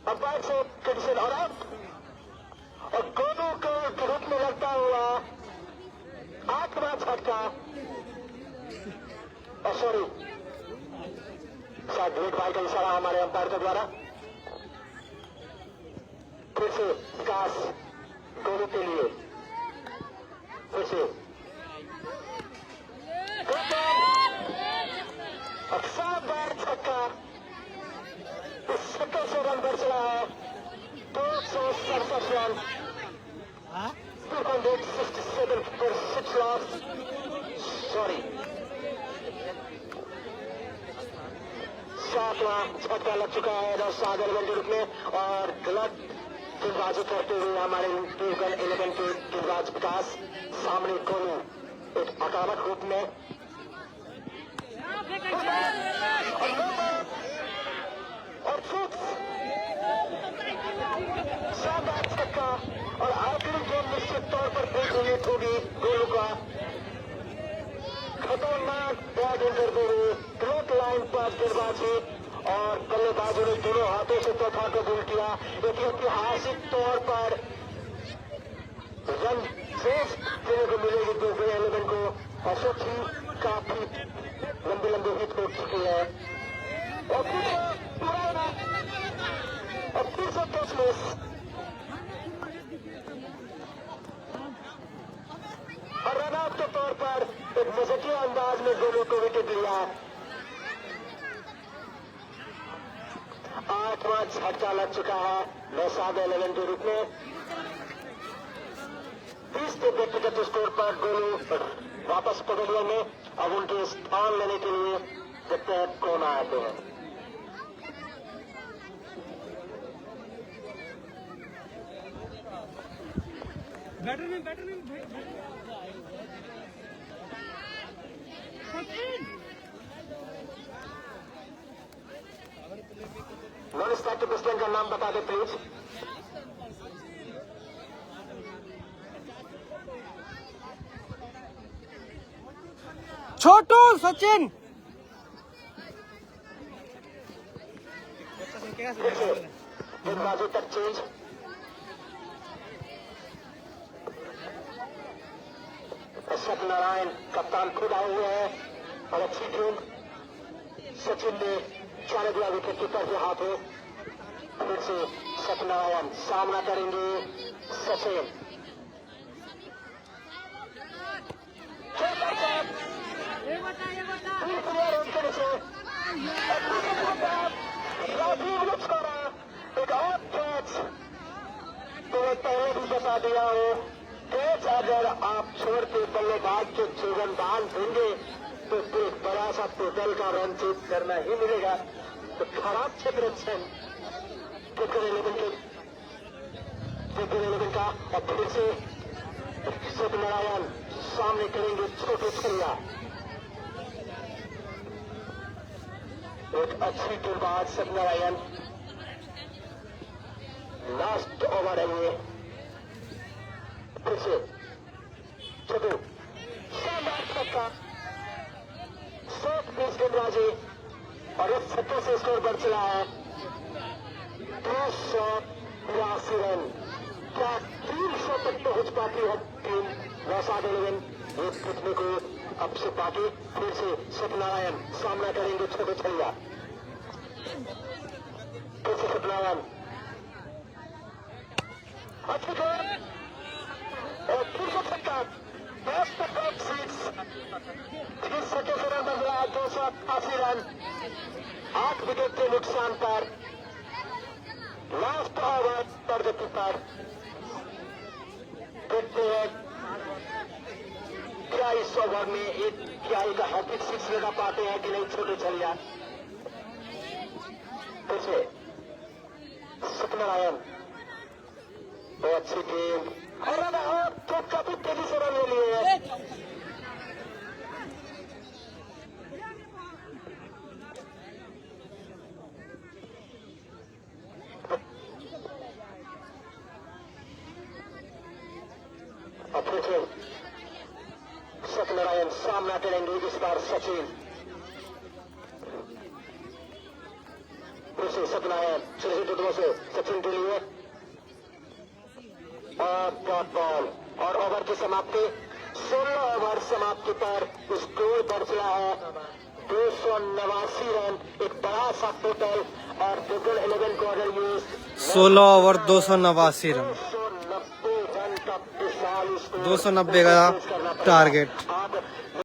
अंपायर से कंडीशन और आउट। और गोलू के रूप में लगता हुआ 8वां झटका। सॉरी, शायद ग्रेट बाई का इशारा हमारे अंपायर के द्वारा। फिर से विकास गोलू के लिए। फिर से शानदार छक्का। इस छक्के से रन बढ़ चला है 267 रन। 267 for 6 loss। सॉरी, 7वां झटका लग चुका है सागर के रूप में। और गलत गेंदबाजी करते हुए हमारे 11 के गेंदबाज विकास। सामने गोलू एक आक्रामक रूप में। और शानदार छक्का। और आखिरी गेंद निश्चित तौर पर फेवरेट होगी गोलू का। खतरनाक बैटिंग करते हुए ग्रेट लाइन पर गेंदबाजी और बल्लेबाजों ने दोनों हाथों से तथा को गोल किया। एक ऐतिहासिक तौर पर रन फेस देने को मिलेगी 11 को। अशोक ही काफी लंबे लंबे हिट हो चुकी है। और फिर से कैच मिस। और रन आउट के तौर पर एक मजाकिया अंदाज में गोलू को विकेट लिया। 8वां झटका लग चुका है नौसाद 11 के रूप में। 20 के व्यक्तिगत स्कोर पर गोलू वापस पवेलियन में। अब उनके स्थान लेने के लिए देखते हैं कौन आते हैं। नॉन स्टैटिक बैट्समैन का नाम बता दे प्लीज। छोटू सचिन। गेंदबाजी तक चेंज। सत्यनारायण कप्तान खुद आए हुए हैं और अच्छी गेंद। सचिन ने चारे दिया विकेट कीपर के हाथों। फिर से सत्यनारायण सामना करेंगे सचिन। एक और कैच तो पहले भी बता दिया हो, कैच अगर आप छोड़ के बल्लेबाज के जीवन दान देंगे तो एक बड़ा सा टोटल का रन चेक करना ही मिलेगा। तो खराब क्षेत्र क्रिकेट 11 का। और फिर से सत्यनारायण सामने करेंगे छोटे छल्ला। एक अच्छी गेंदबाज सत्यनारायण। लास्ट ओवर है ये। फिर से छोटू शानदार छक्का। 120 गेंदबाजी और इस छक्के से स्कोर बढ़ चला है 282 रन। क्या 300 तक पहुंच पाती है टीम नौसाद 11? ये पूछने को अब से बाकी। फिर से सत्यनारायण सामना करेंगे छोटे छल्ला। फिर से सत्यनारायण अच्छी गेंद और फिर से छक्का। 10 तक 6 इस छक्के से रन बन रहा है 200 80 रन 8 विकेट के नुकसान पर लास्ट ओवर पर कीपर देखते हैं क्या इस ओवर में एक का हैट्रिक 6 लगा पाते हैं कि नहीं छोटे छलिया। फिर से सत्यनारायण बहुत अच्छी गेंद और तो काफी तेजी से रन ले लिए हैं। अब फिर से सत्यनारायण सामना करेंगे इस बार सचिन। फिर से सत्यनारायण छोटे छोटे से सचिन के लिए और डॉट बॉल और ओवर की समाप्ति 16 ओवर समाप्ति पर स्कोर बढ़ चला है 289 रन एक बड़ा सा टोटल और टोटल 11 को अगर यूज 16 ओवर 289 रन 290 रन का विशाल स्कोर 290 का टारगेट।